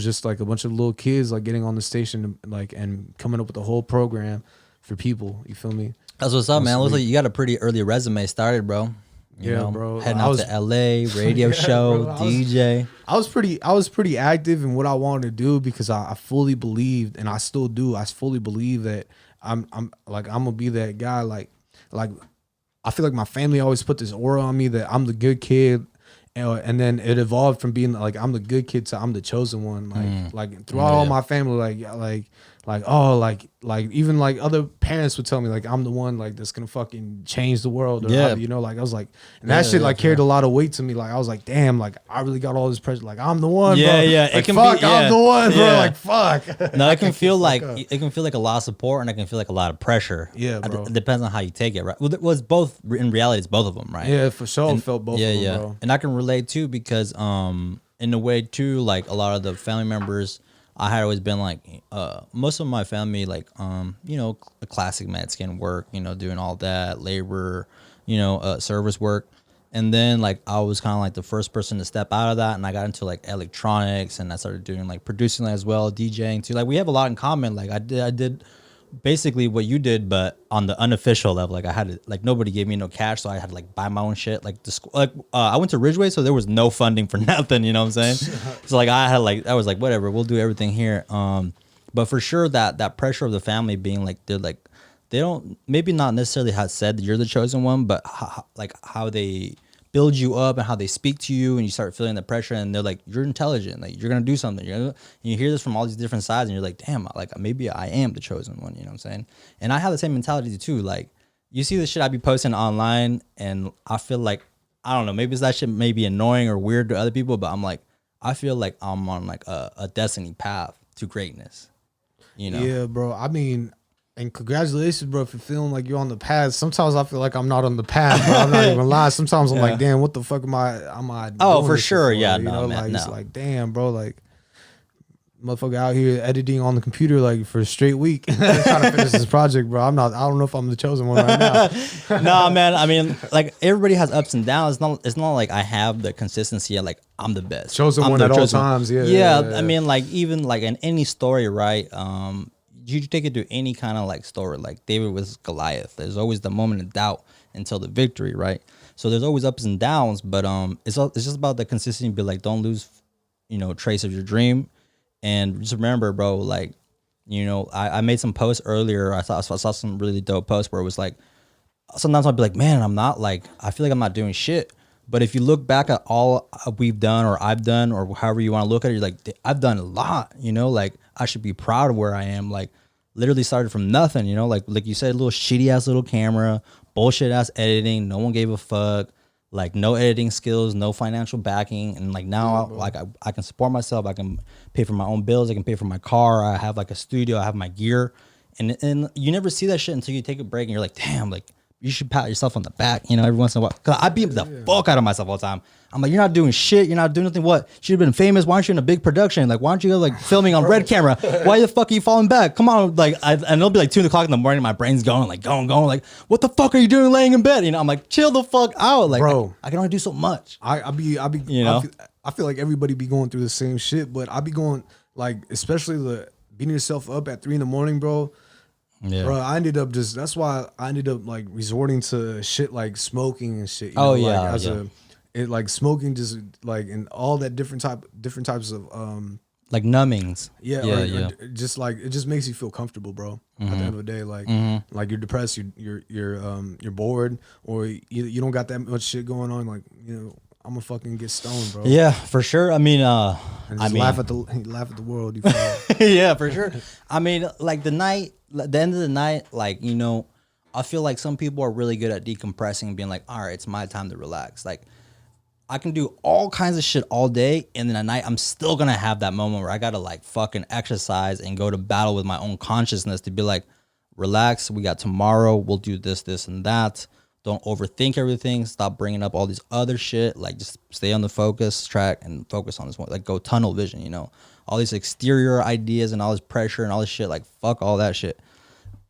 just like a bunch of little kids like getting on the station like and coming up with the whole program for people. You feel me? That's what's up, man. Looks like you got a pretty early resume started, bro. You know, bro. Heading out to LA, radio show, bro, DJ. I was pretty active in what I wanted to do because I fully believed, and I still do. I fully believe that I'm gonna be that guy. Like I feel like my family always put this aura on me that I'm the good kid. And then it evolved from being like I'm the good kid to I'm the chosen one. Like throughout all my family, like even like other parents would tell me like I'm the one like that's gonna fucking change the world. Or, you know, like I was like, and that shit like carried a lot of weight to me. Like I was like, damn, like I really got all this pressure. Like I'm the one. Bro. Like, it can fuck, be, I'm the one, bro. Like fuck. No, it can feel like a lot of support, and it can feel like a lot of pressure. Yeah, bro. It depends on how you take it, right? Well, it was both. In reality, it's both of them, right? Yeah, for sure. And, felt both. of them, bro. And I can relate too because in a way too, like a lot of the family members, I had always been like most of my family, like you know, classic Mexican work, you know, doing all that labor, you know, service work. And then like I was kind of like the first person to step out of that, and I got into like electronics, and I started doing like producing as well, DJing too. Like we have a lot in common. Like I did basically what you did, but on the unofficial level. Like I had to, like nobody gave me no cash, so I had to like buy my own shit. Like the school, like I went to Ridgeway, so there was no funding for nothing. You know what I'm saying? So like I was like, whatever, we'll do everything here. But for sure that pressure of the family being like they don't, maybe not necessarily have said that you're the chosen one, but how they build you up and how they speak to you, and you start feeling the pressure, and they're like, you're intelligent, like you're gonna do something. And you hear this from all these different sides, and you're like, damn, like maybe I am the chosen one. You know what I'm saying? And I have the same mentality too. Like you see the shit I be posting online, and I feel like, I don't know, maybe that shit may be annoying or weird to other people, but I'm like, I feel like I'm on like a destiny path to greatness. You know? Yeah, bro. I mean, and congratulations, bro, for feeling like you're on the path. Sometimes I feel like I'm not on the path, bro. I'm not even lying. Sometimes I'm like, damn, what the fuck am I Oh, for sure. For? Yeah, you no, know, man, like, no. It's like, damn, bro, like, motherfucker out here editing on the computer like for a straight week trying to finish this project, bro. I don't know if I'm the chosen one right now. Nah, man. I mean, like everybody has ups and downs. It's not like I have the consistency of like I'm the best. Chosen one at all times. Yeah. I mean, like even like in any story, right? You take it to any kind of like story, like David with Goliath. There's always the moment of doubt until the victory, right? So there's always ups and downs, but it's just about the consistency. Be like, don't lose, you know, trace of your dream. And just remember, bro, like, you know, I made some posts earlier. I saw some really dope posts where it was like, sometimes I'll be like, man, I feel like I'm not doing shit. But if you look back at all we've done or I've done or however you want to look at it, you're like, I've done a lot, you know, like I should be proud of where I am. Like literally started from nothing, you know, like you said, a little shitty ass little camera, bullshit ass editing. No one gave a fuck. Like no editing skills, no financial backing, and like now, I can support myself. I can pay for my own bills. I can pay for my car. I have like a studio. I have my gear, and you never see that shit until you take a break and you're like, damn, like you should pat yourself on the back, you know, every once in a while. Cause I beat the fuck out of myself all the time. I'm like, you're not doing shit. You're not doing nothing. What? Should have been famous. Why aren't you in a big production? Like, why aren't you like filming on red camera? Why the fuck are you falling back? Come on. Like, and it'll be like 2 o'clock in the morning. My brain's going. Like, what the fuck are you doing laying in bed? You know, I'm like, chill the fuck out. Like, bro, I can only do so much. I be, you know, I feel like everybody be going through the same shit, but I be going like, especially the beating yourself up at 3 a.m, bro. Yeah. Bro, I ended up that's why I ended up like resorting to shit like smoking and shit. You know, like smoking just like and all that different types of like numbings. Or just like it just makes you feel comfortable, bro. At the end of the day, like like you're depressed, you're bored, or you don't got that much shit going on. Like, you know, I'm gonna fucking get stoned, bro. Yeah, for sure. I mean, laugh at the world. You yeah, for sure. I mean, like the end of the night, like, you know, I feel like some people are really good at decompressing and being like, all right, it's my time to relax. Like, I can do all kinds of shit all day, and then at night, I'm still gonna have that moment where I gotta like fucking exercise and go to battle with my own consciousness to be like, relax. We got tomorrow. We'll do this, and that. Don't overthink everything. Stop bringing up all these other shit. Like, just stay on the focus track and focus on this one. Like, go tunnel vision, you know? All these exterior ideas and all this pressure and all this shit. Like, fuck all that shit.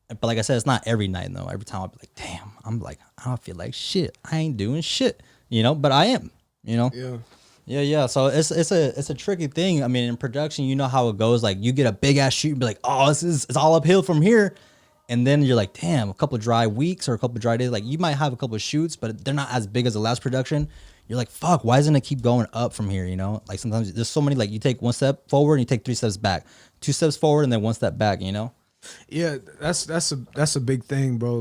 But like I said, it's not every night, though. Every time I'll be like, damn, I'm like, I don't feel like shit. I ain't doing shit, you know? But I am, you know? Yeah. Yeah. So it's a tricky thing. I mean, in production, you know how it goes. Like, you get a big ass shoot and be like, oh, it's all uphill from here. And then you're like, damn, a couple of dry weeks or a couple of dry days. Like, you might have a couple of shoots, but they're not as big as the last production. You're like, fuck, why doesn't it keep going up from here? You know, like sometimes there's so many, like you take one step forward and you take 3 steps back, 2 steps forward and then 1 step back, you know? Yeah, that's a big thing, bro.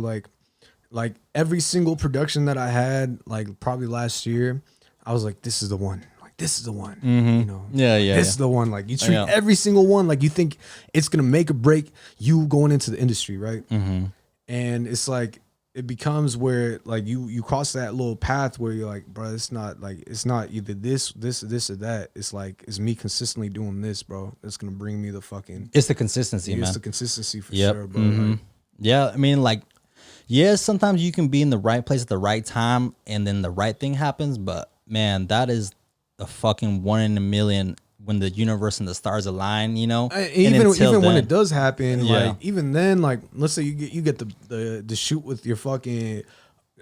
Like every single production that I had, like probably last year, I was like, this is the one. Like, this is the one. You know? Yeah, yeah. This is the one. Like, you treat Yeah. every single one like you think it's gonna make or break you going into the industry, right? And it's like it becomes where like you cross that little path where you're like, bro, it's not either this or that. It's like it's me consistently doing this, bro. It's gonna bring me the fucking. It's the consistency, man. It's the consistency for Yep. sure, bro. Like, Yeah, I mean, like, yes, sometimes you can be in the right place at the right time and then the right thing happens, but man, that is a fucking 1 in a million when the universe and the stars align, you know? even when then, it does happen, Yeah. like even then, like let's say you get the shoot with your fucking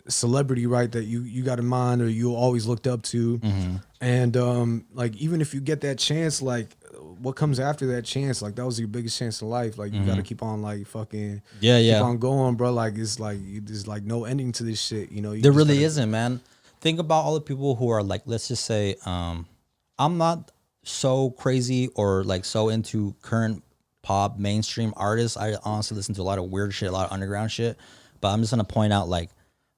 celebrity, right, that you got in mind or you always looked up to, and like even if you get that chance, like what comes after that chance, like that was your biggest chance in life, like you got to keep on like fucking keep on going, bro. Like it's like there's like no ending to this shit, you know? There really isn't, man. Think about all the people who are like, let's just say, I'm not so crazy or like so into current pop mainstream artists. I honestly listen to a lot of weird shit, a lot of underground shit. But I'm just gonna point out, like,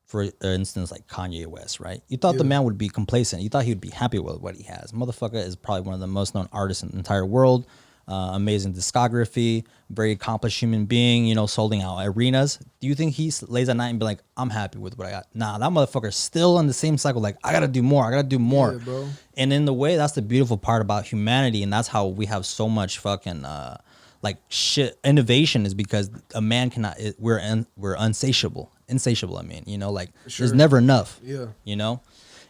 for instance, like Kanye West, right? You thought the man would be complacent. You thought he would be happy with what he has. Motherfucker is probably one of the most known artists in the entire world. Amazing discography, very accomplished human being, you know, solding out arenas. Do you think he lays at night and be like, I'm happy with what I got? Nah, that motherfucker's still in the same cycle. Like, I gotta do more. I gotta do more. Yeah, bro. And in the way, that's the beautiful part about humanity. And that's how we have so much fucking, like, shit. Innovation is because a man cannot, we're insatiable. Insatiable, I mean, you know, like, there's never enough. Yeah. You know?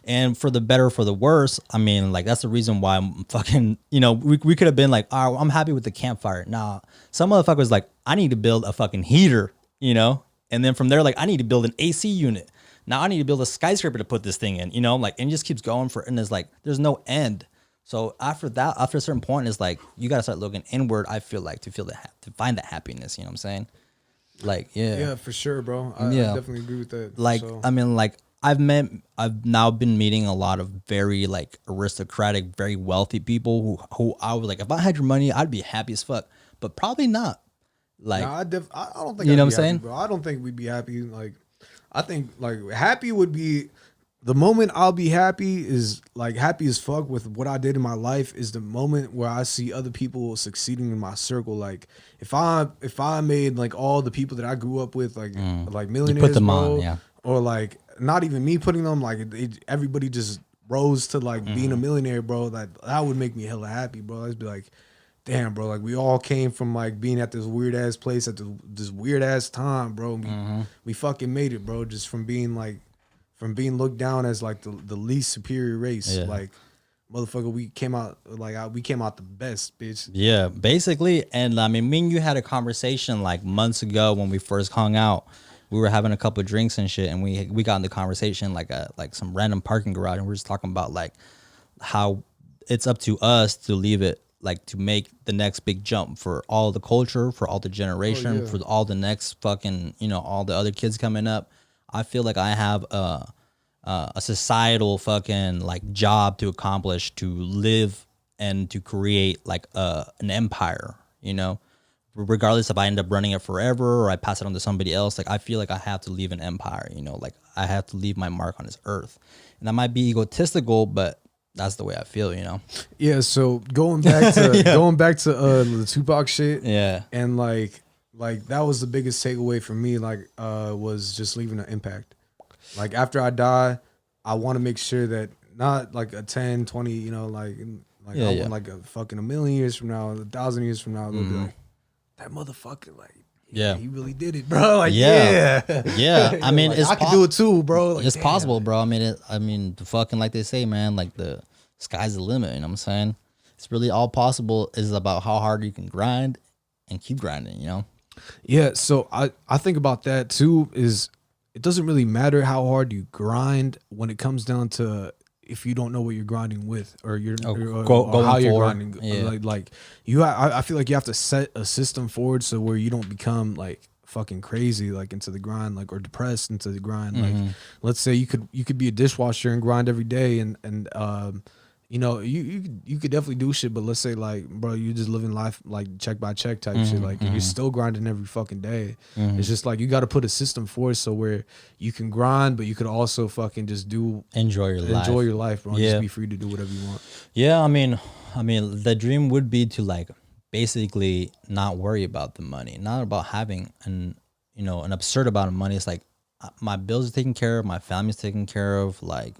And for the better, for the worse, I mean, like, that's the reason why I'm fucking, you know, we could have been like, oh, I'm happy with the campfire. Nah, some motherfucker was like, I need to build a fucking heater, you know? And then from there, like, I need to build an AC unit. Now I need to build a skyscraper to put this thing in, you know? Like, and it just keeps going and it's like, there's no end. So after that, after a certain point, it's like, you got to start looking inward, I feel like, to find that happiness, you know what I'm saying? Like, Yeah, for sure, bro. I definitely agree with that. Like, so. I mean, like, I've now been meeting a lot of very like aristocratic, very wealthy people who I was like, if I had your money, I'd be happy as fuck, but probably not. Like, Nah, I don't think you know what I'm I'd be happy, saying, bro. I don't think we'd be happy. Like, I think like happy would be the moment I'll be happy is like happy as fuck with what I did in my life is the moment where I see other people succeeding in my circle. Like if I made like all the people that I grew up with like millionaires, put them bro, on, yeah. or like not even me putting them, like everybody just rose to like being a millionaire, bro. That would make me hella happy, bro. I'd be like, damn, bro, like we all came from like being at this weird ass place at this weird ass time, bro. We fucking made it, bro. Just from being looked down as like the least superior race. Yeah. Like, motherfucker, we came out the best, bitch. Yeah, basically. And I mean, me and you had a conversation like months ago when we first hung out. We were having a couple of drinks and shit, and we got in the conversation like some random parking garage, and we were just talking about like how it's up to us to leave it, like to make the next big jump for all the culture, for all the generation, for all the next fucking, you know, all the other kids coming up. I feel like I have a societal fucking like job to accomplish, to live and to create like an empire, you know, regardless if I end up running it forever or I pass it on to somebody else. Like, I feel like I have to leave an empire, you know, like I have to leave my mark on this earth. And that might be egotistical, but that's the way I feel, you know? Yeah. So going back to the Tupac shit. Yeah. And like that was the biggest takeaway for me, like was just leaving an impact. Like after I die, I want to make sure that not like a 10, 20, you know, like I want like a fucking 1,000,000 years from now, 1,000 years from now, they'll be like, that motherfucker, like, Yeah. he really did it, bro. Like, Yeah. yeah. Yeah. I mean, Like, it's I can do it too, bro. Like, it's damn. possible, bro. I mean, the fucking like they say, man, like the sky's the limit. You know what I'm saying? It's really all possible. Is about how hard you can grind and keep grinding. You know? Yeah, so I think about that too. Is it doesn't really matter how hard you grind when it comes down to if you don't know what you're grinding with or you're or how you're grinding. Yeah. Like I feel like you have to set a system forward so where you don't become like fucking crazy like into the grind like or depressed into the grind. Like let's say you could be a dishwasher and grind every day and you know, you could definitely do shit, but let's say like, bro, you just living life like check by check type shit. Like you're still grinding every fucking day. It's just like you got to put a system for it so where you can grind, but you could also fucking just enjoy your life, bro. And just be free to do whatever you want. Yeah, I mean, the dream would be to like basically not worry about the money, not about having an absurd amount of money. It's like my bills are taken care of, my family's taken care of, like.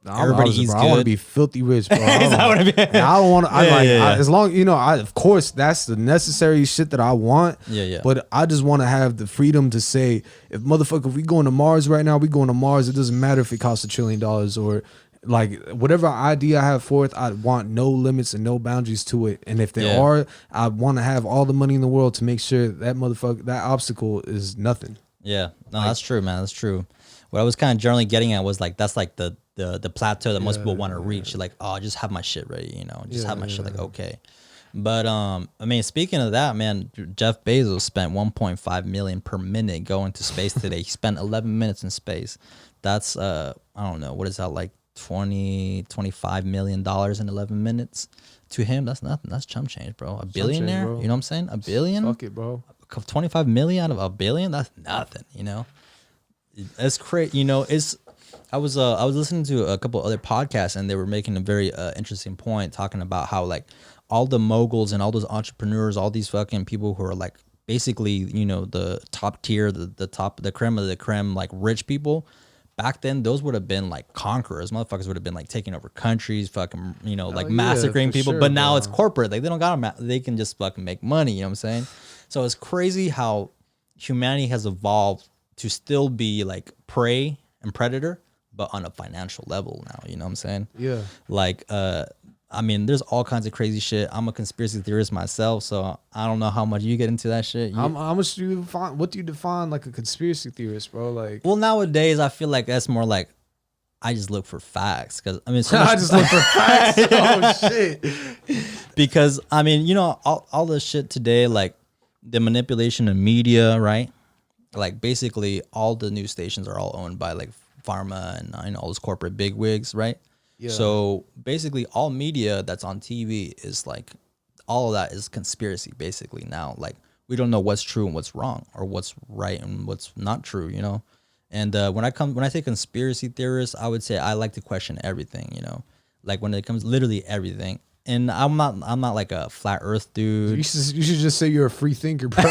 Everybody eats good. I want to be filthy rich, bro. I don't want to. As long of course, that's the necessary shit that I want. Yeah. But I just want to have the freedom to say, if we going to Mars right now, we going to Mars. It doesn't matter if it costs $1 trillion or like whatever idea I have for it. I want no limits and no boundaries to it. And if there are, I want to have all the money in the world to make sure that obstacle is nothing. Yeah, no, that's true, man. That's true. What I was kind of generally getting at was like that's like the plateau that most people want to reach. Like, oh, just have my shit ready, just have my shit like okay. But I mean, speaking of that, man, Jeff Bezos spent 1.5 million per minute going to space today. He spent 11 minutes in space. That's I don't know, what is that, like $25 million in 11 minutes? To him, that's nothing. That's chump change, bro. A billionaire, bro. You know what I'm saying? A billion? Fuck it, bro. 25 million out of a billion? That's nothing, It's crazy, I was listening to a couple other podcasts and they were making a very interesting point talking about how like all the moguls and all those entrepreneurs, all these fucking people who are like basically, the top tier, the creme of the creme, like rich people. Back then, those would have been like conquerors. Motherfuckers would have been like taking over countries, fucking, like massacring people. Sure, but now bro. it's corporate. Like they don't got they can just fucking make money. You know what I'm saying? So it's crazy how humanity has evolved to still be like prey and predator, but on a financial level now. You know what I'm saying? Yeah. Like, I mean, there's all kinds of crazy shit. I'm a conspiracy theorist myself, so I don't know how much you get into that shit. How much do you define? What do you define like a conspiracy theorist, bro? Like, well, nowadays I feel like that's more like I just look for facts because I mean, I just look for facts. Oh shit! Because I mean, all the shit today, like the manipulation of media, right? Like basically, all the news stations are all owned by like pharma and all those corporate bigwigs, right? Yeah. So basically, all media that's on TV is like, all of that is conspiracy. Basically, now, like we don't know what's true and what's wrong, or what's right and what's not true, And when I say conspiracy theorists, I would say I like to question everything, like when it comes literally everything. And I'm not like a flat Earth dude. You should just say you're a free thinker, bro.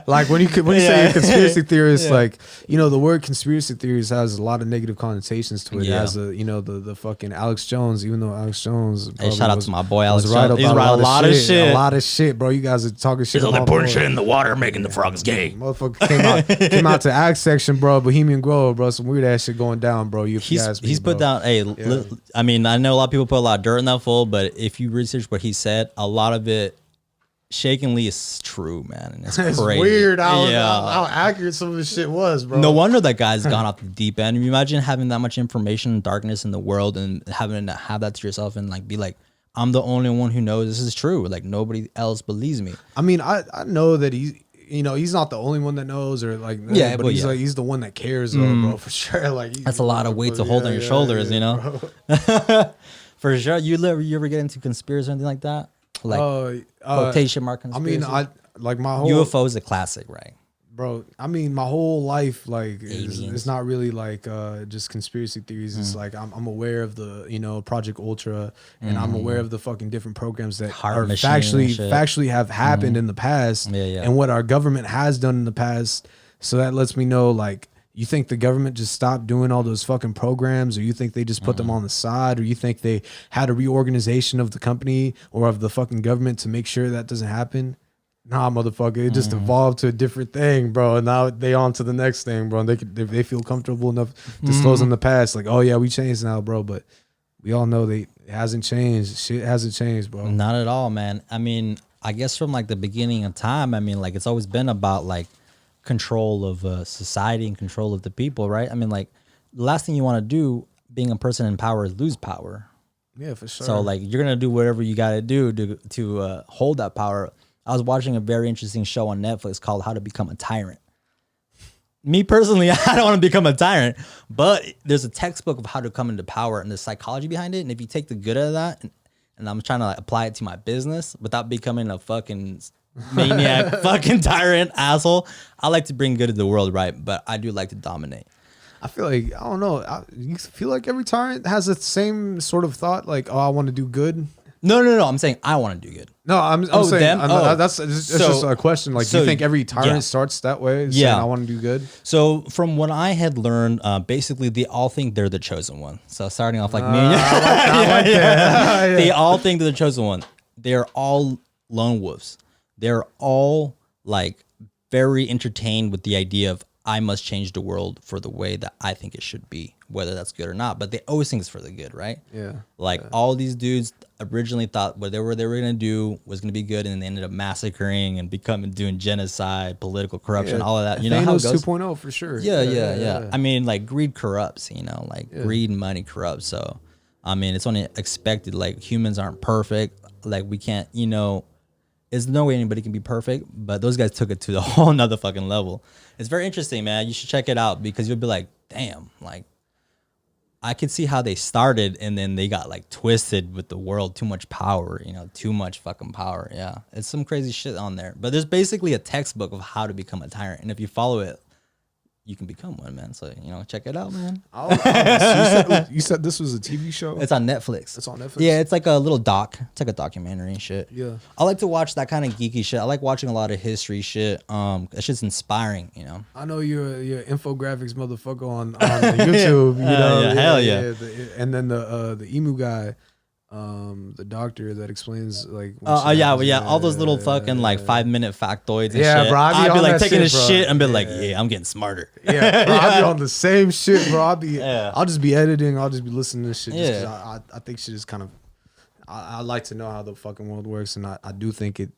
Like when you say you're a conspiracy theorist, like the word conspiracy theorist has a lot of negative connotations to it. It has the fucking Alex Jones, even though Alex Jones. Hey, shout out to my boy Alex right Jones. He's right a lot of shit. A lot of shit, bro. You guys are talking shit. They're pouring shit in the water, making the frogs gay. Motherfucker came out to Axe section, bro. Bohemian Grove, bro. Some weird ass shit going down, bro. He's put down. Hey, I mean, I know a lot of people put a lot of dirt in that fool, but if you research what he said, a lot of it shakingly is true, man. And it's crazy. Weird how accurate some of this shit was, bro. No wonder that guy's gone off the deep end. You imagine having that much information and darkness in the world and having to have that to yourself and like be like, I'm the only one who knows this is true. Like nobody else believes me. I mean, I know that he's not the only one that knows or like, but he's like, he's the one that cares though, bro, for sure. Like that's a lot of weight to hold on your shoulders, For sure. You ever get into conspiracy or anything like that? Like quotation mark conspiracy? I mean, like my whole UFO is a classic, right? Bro, I mean, my whole life, like, it's not really like just conspiracy theories. It's like I'm aware of the, Project Ultra, and I'm aware of the fucking different programs that factually have happened in the past, and what our government has done in the past. So that lets me know, like, you think the government just stopped doing all those fucking programs, or you think they just put them on the side, or you think they had a reorganization of the company or of the fucking government to make sure that doesn't happen? Nah, motherfucker, it just evolved to a different thing, bro. And now they on to the next thing, bro. And they feel comfortable enough disclosing the past, like, oh yeah, we changed now, bro. But we all know it hasn't changed. Shit hasn't changed, bro. Not at all, man. I mean, I guess from like the beginning of time, I mean, like it's always been about like control of society and control of the people, right? I mean, like the last thing you want to do being a person in power is lose power. Yeah, for sure. So like you're gonna do whatever you gotta do to hold that power. I was watching a very interesting show on Netflix called How to Become a Tyrant. Me personally, I don't want to become a tyrant, but there's a textbook of how to come into power and the psychology behind it. And if you take the good out of that, and I'm trying to like apply it to my business without becoming a fucking maniac, fucking tyrant asshole, I like to bring good to the world, right? But I do like to dominate. I feel like, I don't know. You feel like every tyrant has the same sort of thought, like, oh, I want to do good. No. I'm saying I want to do good. No, I'm saying them? that's just a question. Like, do you think every tyrant starts that way? Saying, I want to do good. So from what I had learned, basically they all think they're the chosen one. So starting off like me, they all think they're the chosen one. They're all lone wolves. They're all like very entertained with the idea of I must change the world for the way that I think it should be, whether that's good or not. But they always think it's for the good, right? Yeah. Like all these dudes originally thought whatever they were gonna do was gonna be good, and they ended up massacring and doing genocide, political corruption, all of that. You know how it goes. 2.0 for sure. Yeah. I mean, like greed corrupts. You know, like greed and money corrupts. So, I mean, it's only expected. Like humans aren't perfect. Like we can't. You know, there's no way anybody can be perfect. But those guys took it to the whole nother fucking level. It's very interesting, man. You should check it out because you'll be like, damn, like. I could see how they started and then they got like twisted with the world, too much power, you know, too much fucking power. Yeah. It's some crazy shit on there. But there's basically a textbook of how to become a tyrant. And if you follow it, you can become one, man. So, you know, check it out, man. So you said this was a TV show? It's on Netflix. It's on Netflix? Yeah, it's like a little doc. It's like a documentary and shit. Yeah. I like to watch that kind of geeky shit. I like watching a lot of history shit. That shit's inspiring, you know. I know you're infographics motherfucker on YouTube. You know? Yeah, hell yeah. And then the emu guy, the doctor that explains like. All those little fucking like 5-minute factoids and shit. Bro, I'd be like taking shit, this shit and be like, yeah, I'm getting smarter. Yeah, bro, I'll be on the same shit, bro. I'll just be editing. I'll just be listening to this shit. Just 'cause I think shit is kind of. I like to know how the fucking world works, and I do think it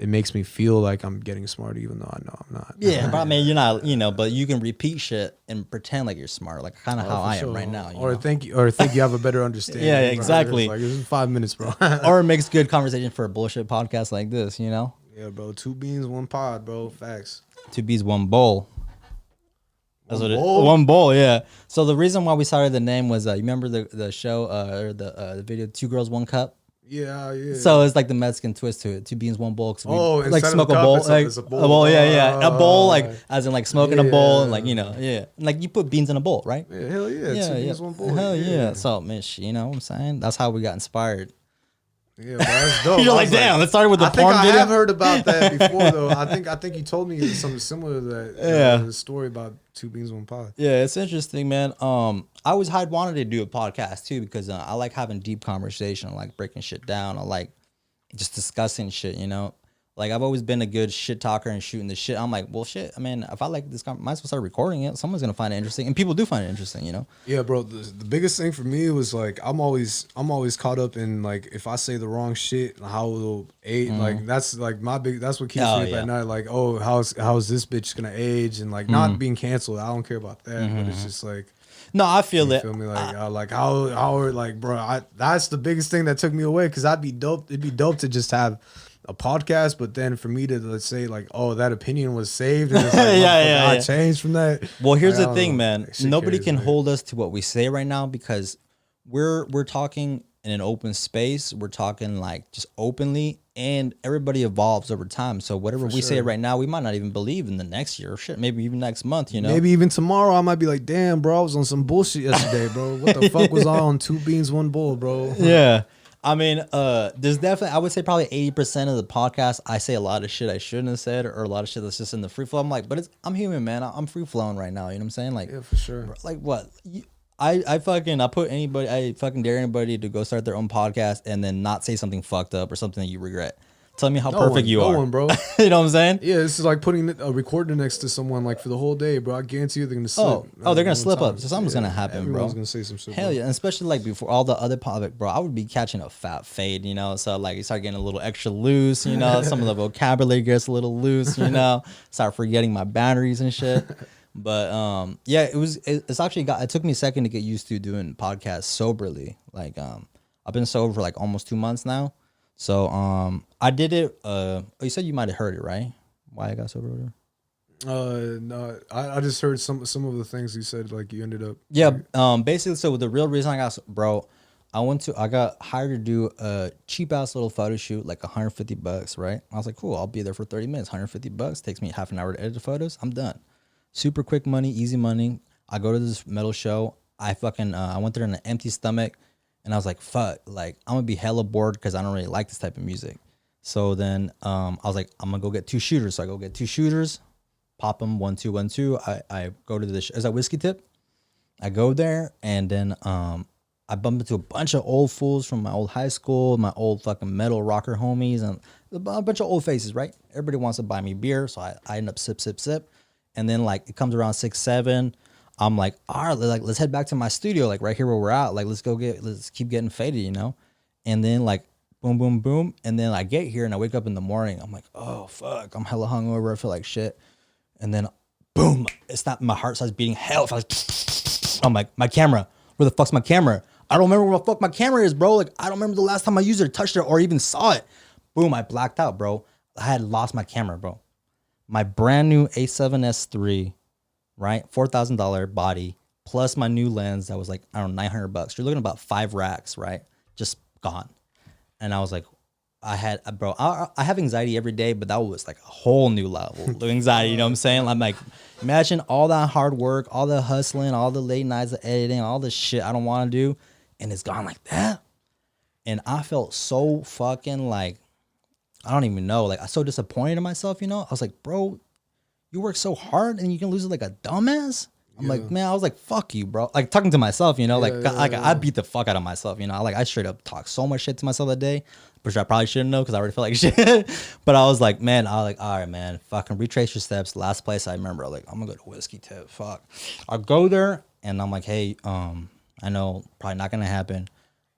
makes me feel like I'm getting smarter, even though I know I'm not. Yeah, but I mean, you're not, you know, but you can repeat shit and pretend like you're smart, like kind of how I am right now. Or think you have a better understanding. Yeah, exactly. Like, this is 5 minutes, bro. Or it makes good conversation for a bullshit podcast like this, you know? Yeah, bro. 2 beans, 1 pod, bro. Facts. 2 bees, 1 bowl. That's what bowl? 1 bowl, yeah. So the reason why we started the name was, you remember the show or the video, 2 Girls, 1 Cup? Yeah. So it's like the Mexican twist to it. 2 beans, 1 bowl. Like instead smoke of a bowl. it's a bowl. A bowl, yeah. A bowl, like as in like smoking a bowl, and like, you know, yeah. And like you put beans in a bowl, right? Yeah, hell yeah. 2 beans, 1 bowl. Hell yeah. So, Mitch, you know what I'm saying? That's how we got inspired. Yeah, bro, that's dope. You're like, damn, let's start with the porn I video. have heard about that before, though. I think you told me something similar to that. The story about 2 beans, 1 pod. Yeah, it's interesting, man. I always had wanted to do a podcast too because I like having deep conversation. I like breaking shit down. I like just discussing shit, you know. Like I've always been a good shit talker and shooting the shit. I'm like, well, shit. I mean, if I like this, might as well start recording it. Someone's gonna find it interesting, and people do find it interesting, you know. Yeah, bro. The biggest thing for me was like I'm always caught up in like if I say the wrong shit, how it'll age. Like that's like that's what keeps me up at night. Like, oh, how's this bitch gonna age, and like not being canceled. I don't care about that, but it's just like. No, I feel it. Feel me? Like how like bro. That's the biggest thing that took me away because I'd be dope. It'd be dope to just have a podcast, but then for me to let's say like, oh, that opinion was saved, and it's like, I changed from that. Well, here's the thing, man. Nobody can hold us to what we say right now because we're talking in an open space. We're talking like just openly, and everybody evolves over time. So whatever we say right now, we might not even believe in the next year or shit. Maybe even next month, you know. Maybe even tomorrow, I might be like, damn, bro, I was on some bullshit yesterday, bro. What the fuck was I on 2 beans, 1 bowl, bro? Yeah. I mean, there's definitely, I would say probably 80% of the podcast, I say a lot of shit I shouldn't have said, or a lot of shit that's just in the free flow. I'm like, but I'm human, man. I'm free flowing right now. You know what I'm saying? Like, yeah, for sure. Like what? I fucking dare anybody to go start their own podcast and then not say something fucked up or something that you regret. Tell me how No perfect one, you no are. one, bro. You know what I'm saying? Yeah, this is like putting a recorder next to someone like for the whole day, bro. I guarantee you they're gonna slip. Oh, they're gonna one slip up. time. So something's gonna happen, Everyone's bro. gonna say some shit. Hell Bro. yeah, and especially like before all the other public, bro. I would be catching a fat fade, you know. So like you start getting a little extra loose, you know. Some of the vocabulary gets a little loose, you know. Start forgetting my boundaries and shit. But yeah, it's actually it took me a second to get used to doing podcasts soberly. Like I've been sober for like almost 2 months now. So I did it. You said you might have heard it, right? Why I got sober? No, I just heard some of the things you said. Like you ended up. Yeah. Basically, so the real reason I got bro, I got hired to do a cheap ass little photo shoot, like $150, right? I was like, cool, I'll be there for 30 minutes. $150 takes me half an hour to edit the photos. I'm done. Super quick money, easy money. I go to this metal show. I went there on an empty stomach, and I was like, fuck, like I'm gonna be hella bored because I don't really like this type of music. So then I was like, I'm gonna go get 2 shooters. So I go get 2 shooters, pop them 1 2 1 2. I go to is that Whiskey Tip? I go there, and then I bump into a bunch of old fools from my old high school, my old fucking metal rocker homies, and a bunch of old faces, right? Everybody wants to buy me beer, so I end up sip. And then like it comes around 6 7. I'm like, all right, like let's head back to my studio, like right here where we're at. Like let's keep getting faded, you know? And then like boom, boom, boom. And then I get here and I wake up in the morning. I'm like, oh fuck, I'm hella hungover. I feel like shit. And then boom, it's not, my heart starts beating hell fast. I'm like, my camera, where the fuck's my camera? I don't remember where the fuck my camera is, bro. Like I don't remember the last time I used it, touched it, or even saw it. Boom, I blacked out, bro. I had lost my camera, bro. My brand new A7S III, right? $4,000 body, plus my new lens that was like, I don't know, $900. You're looking at about 5 racks, right? Just gone. And I was like, I have anxiety every day, but that was like a whole new level of anxiety. You know what I'm saying? I'm like, imagine all that hard work, all the hustling, all the late nights of editing, all the shit I don't want to do, and it's gone like that. And I felt so fucking like, I don't even know. Like, I was so disappointed in myself, you know? I was like, bro, you work so hard and you can lose it like a dumbass? I'm like, man, I was like, fuck you, bro. Like, talking to myself, you know? I beat the fuck out of myself, you know? I straight up talked so much shit to myself that day, which I probably shouldn't know because I already felt like shit. But I was like, man, all right, man, fucking retrace your steps. Last place I remember, like, I'm gonna go to Whiskey Tip. Fuck. I go there and I'm like, hey, I know probably not gonna happen.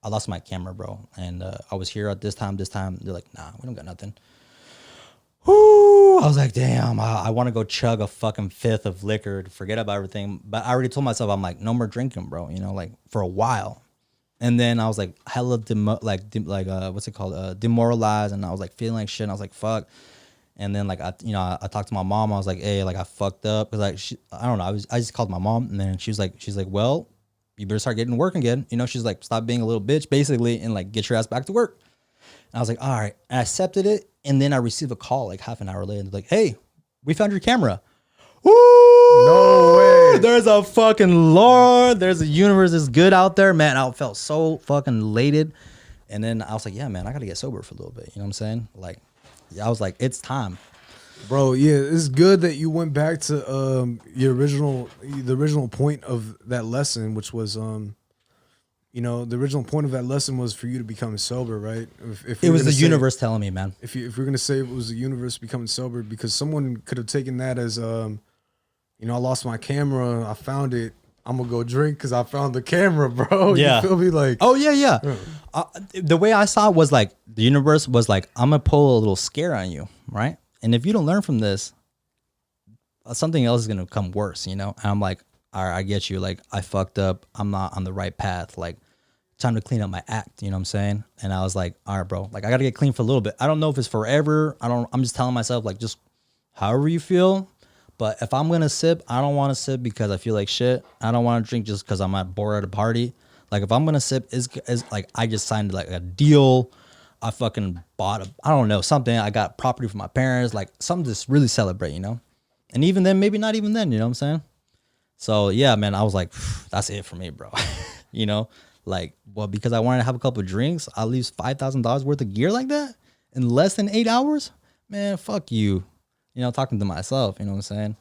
I lost my camera, bro. And I was here at this time. They're like, nah, we don't got nothing. Whoo! I was like, damn, I want to go chug a fucking 5th of liquor to forget about everything. But I already told myself, I'm like, no more drinking, bro. You know, like for a while. And then I was like, hella what's it called? Demoralized. And I was like feeling like shit. And I was like, fuck. And then like I talked to my mom. I was like, hey, like I fucked up because like I don't know. I just called my mom, and then she's like, well, you better start getting to work again. You know, she's like, stop being a little bitch, basically, and like get your ass back to work. And I was like, all right. And I accepted it. And then I received a call like half an hour later. They're like, hey, we found your camera. Woo! No way. There's a fucking Lord. There's a universe that's good out there, man. I felt so fucking elated. And then I was like, yeah, man, I got to get sober for a little bit. You know what I'm saying? Like, I was like, it's time. Bro, yeah, it's good that you went back to the original point of that lesson, which was the original point of that lesson was for you to become sober, right? If it was the universe telling me, man. If we're gonna say it was the universe becoming sober, because someone could have taken that as I lost my camera, I found it, I'm gonna go drink because I found the camera, bro. Yeah. You feel me? Like, oh yeah. The way I saw it was like the universe was like, I'm gonna pull a little scare on you, right? And if you don't learn from this, something else is gonna come worse, you know? And I'm like, all right, I get you. Like, I fucked up. I'm not on the right path. Like, time to clean up my act. You know what I'm saying? And I was like, all right, bro. Like, I gotta get clean for a little bit. I don't know if it's forever. I'm just telling myself, like, just however you feel. But if I'm gonna sip, I don't want to sip because I feel like shit. I don't want to drink just because I'm bored at a party. Like, if I'm gonna sip, is like I just signed like a deal. I fucking bought something. I got property from my parents, like something to really celebrate, you know? And even then, maybe not even then, you know what I'm saying? So yeah, man, I was like, that's it for me, bro. You know, like, well, because I wanted to have a couple of drinks, I lose $5,000 worth of gear like that in less than 8 hours, man, fuck you. You know, talking to myself, you know what I'm saying?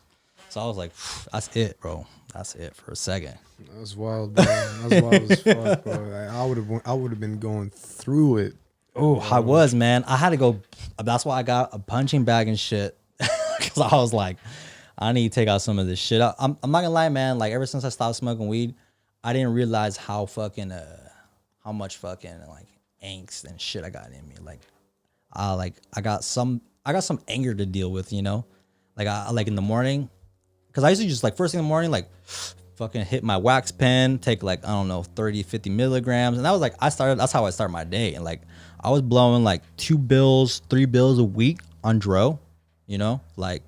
So I was like, that's it, bro. That's it for a second. That's wild, bro. That's wild as fuck, bro. I would have been going through it Oh, I was, man. I had to go. That's why I got a punching bag and shit. Because I was like, I need to take out some of this shit. I'm not gonna lie, man. Like ever since I stopped smoking weed, I didn't realize how fucking how much fucking like angst and shit I got in me. Like I got some anger to deal with, you know. Like I like in the morning, because I used to just like first thing in the morning, like fucking hit my wax pen, take like, I don't know, 30, 50 milligrams. And that was like, that's how I start my day. And like, I was blowing like 2 bills, 3 bills a week on dro, you know, like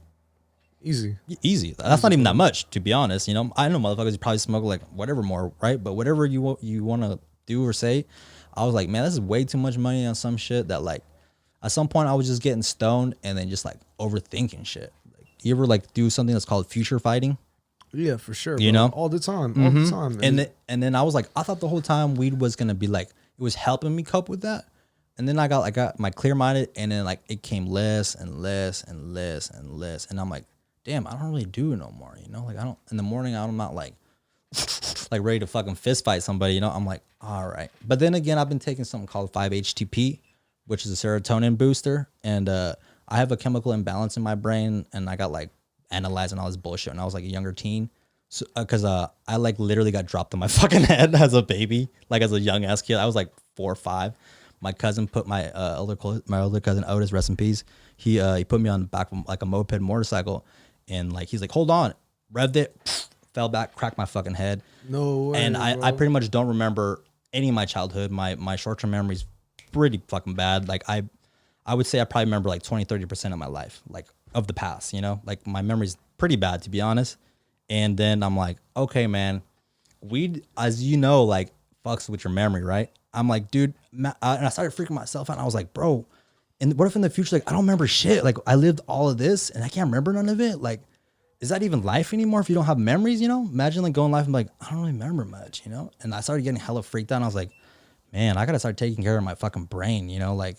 Easy. easy. That's not even that much, to be honest. You know, I know motherfuckers probably smoke like whatever more, right? But whatever you want to do or say, I was like, man, this is way too much money on some shit that like, at some point I was just getting stoned and then just like overthinking shit. Like, you ever like do something that's called future fighting? Yeah, for sure. You bro. know? all the time, all the time. And then I was like, I thought the whole time weed was gonna be like, it was helping me cope with that. And then I got my clear minded, and then like it came less and less and less and less. And I'm like, damn, I don't really do it no more. You know, like I don't in the morning I'm not like like ready to fucking fist fight somebody. You know, I'm like, all right. But then again, I've been taking something called 5-HTP, which is a serotonin booster, and I have a chemical imbalance in my brain, and I got like analyzing all this bullshit when I was like a younger teen. So, cause I like literally got dropped on my fucking head as a baby, like as a young ass kid. I was like 4 or 5. My cousin put my older cousin Otis, rest in peace. He put me on the back of like a moped motorcycle, and like he's like, hold on, revved it, fell back, cracked my fucking head. No way. And bro. I pretty much don't remember any of my childhood. My short term memory's pretty fucking bad. Like I would say I probably remember like 20-30% of my life, like of the past. You know, like my memory's pretty bad, to be honest. And then I'm like, okay, man, weed, as you know, like fucks with your memory, right? I'm like, dude, and I started freaking myself out. And I was like, bro, and what if in the future, like, I don't remember shit. Like, I lived all of this and I can't remember none of it. Like, is that even life anymore if you don't have memories, you know? Imagine like going life and like, I don't really remember much, you know? And I started getting hella freaked out. And I was like, man, I gotta start taking care of my fucking brain, you know? Like,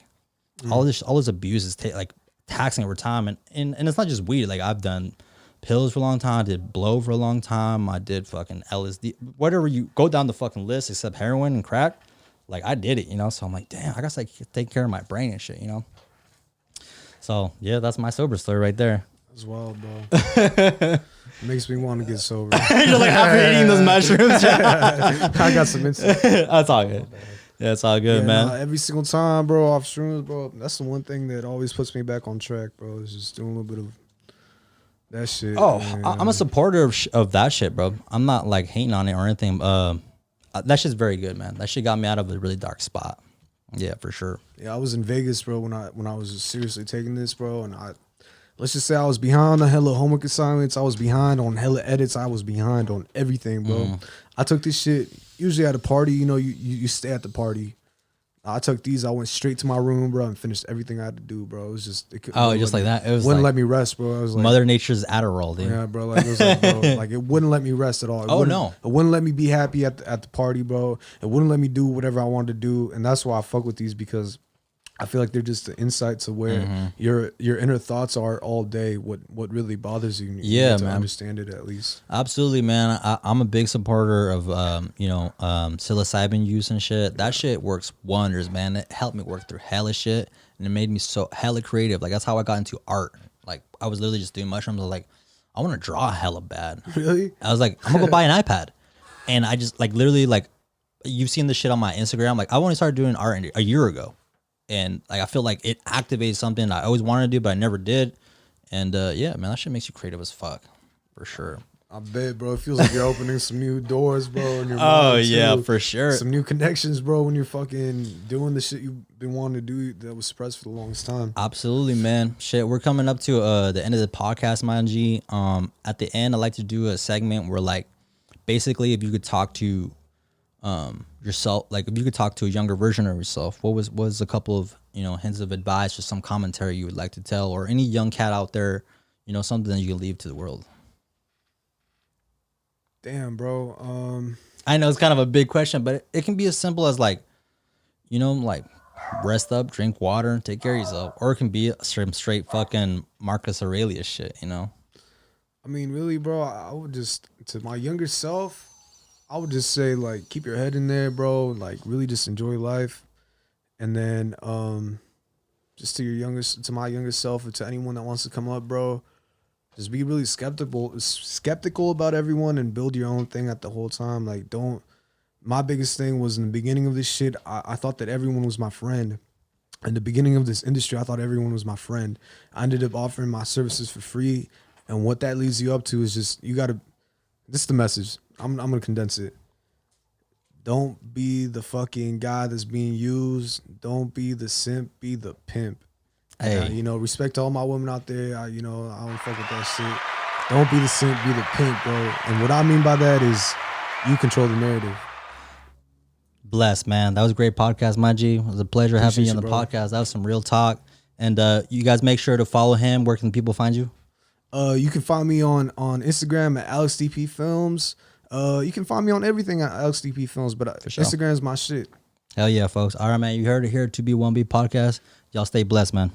all this abuse is like taxing over time. And it's not just weed. Like, I've done pills for a long time. I did blow for a long time. I did fucking LSD, whatever you go down the fucking list except heroin and crack. Like I did it, you know? So I'm like, damn, I gotta like take care of my brain and shit, you know? So yeah, that's my sober story right there. That's wild, bro. Makes me want to get sober. You're like, after eating those mushrooms. I got some insight. That's all good. Yeah, it's all good, man. Every single time, bro, off shrooms, bro. That's the one thing that always puts me back on track, bro. Is just doing a little bit of that shit. Oh, man. I'm a supporter of that shit, bro. I'm not like hating on it or anything. That shit's very good, man. That shit got me out of a really dark spot. Yeah, for sure. Yeah, I was in Vegas, bro, when I was seriously taking this, bro, and let's just say I was behind on hella homework assignments. I was behind on hella edits. I was behind on everything, bro. I took this shit usually at a party. You know, you stay at the party. I took these. I went straight to my room, bro, and finished everything I had to do, bro. It was just Just like that. It was wouldn't like let me rest, bro. I was like, Mother Nature's Adderall, dude. yeah, bro. Like it was like, bro, like it wouldn't let me rest at all. It wouldn't let me be happy at the party, bro. It wouldn't let me do whatever I wanted to do, and that's why I fuck with these, because I feel like they're just the insight to where your inner thoughts are all day. What really bothers you? You get to understand it at least. Absolutely, man. I'm a big supporter of psilocybin use and shit. That shit works wonders, man. It helped me work through hella shit, and it made me so hella creative. Like that's how I got into art. Like I was literally just doing mushrooms. I was like, I want to draw hella bad. Really? I was like, I'm gonna go buy an iPad, and I just like literally like, you've seen this shit on my Instagram. Like I only started doing art a year ago. And like I feel like it activates something I always wanted to do, but I never did. And yeah, man, that shit makes you creative as fuck, for sure. I bet, bro. It feels like you're opening some new doors, bro. In your Oh mind, yeah, too. for sure. Some new connections, bro. When you're fucking doing the shit you've been wanting to do that was suppressed for the longest time. Absolutely, man. Shit, we're coming up to the end of the podcast, man. G. At the end, I like to do a segment where like, basically, if you could talk to yourself, like if you could talk to a younger version of yourself, what was a couple of hints of advice or some commentary you would like to tell, or any young cat out there, something that you can leave to the world? Damn, bro. I know it's kind of a big question, but it can be as simple as like, like rest up, drink water, take care of yourself, or it can be some straight fucking Marcus Aurelius shit, I mean, really, bro. I would just, to my younger self, I would just say, like, keep your head in there, bro. Like, really just enjoy life. And then just to my youngest self, or to anyone that wants to come up, bro, just be really skeptical about everyone and build your own thing at the whole time. Like, don't. My biggest thing was in the beginning of this shit, I thought that everyone was my friend. In the beginning of this industry, I thought everyone was my friend. I ended up offering my services for free. And what that leads you up to is just, you got to, this is the message. I'm going to condense it. Don't be the fucking guy that's being used. Don't be the simp, be the pimp. Hey. You know, respect to all my women out there. I don't fuck with that shit. Don't be the simp, be the pimp, bro. And what I mean by that is you control the narrative. Bless, man. That was a great podcast, my G. It was a pleasure having you on the bro. podcast. That was some real talk. And you guys make sure to follow him. Where can people find you? You can find me on Instagram at Alexdpfilmz. You can find me on everything at Alexdpfilmz, but sure. Instagram is my shit. Hell yeah, folks. All right, man. You heard it here, 2B1B podcast. Y'all stay blessed, man.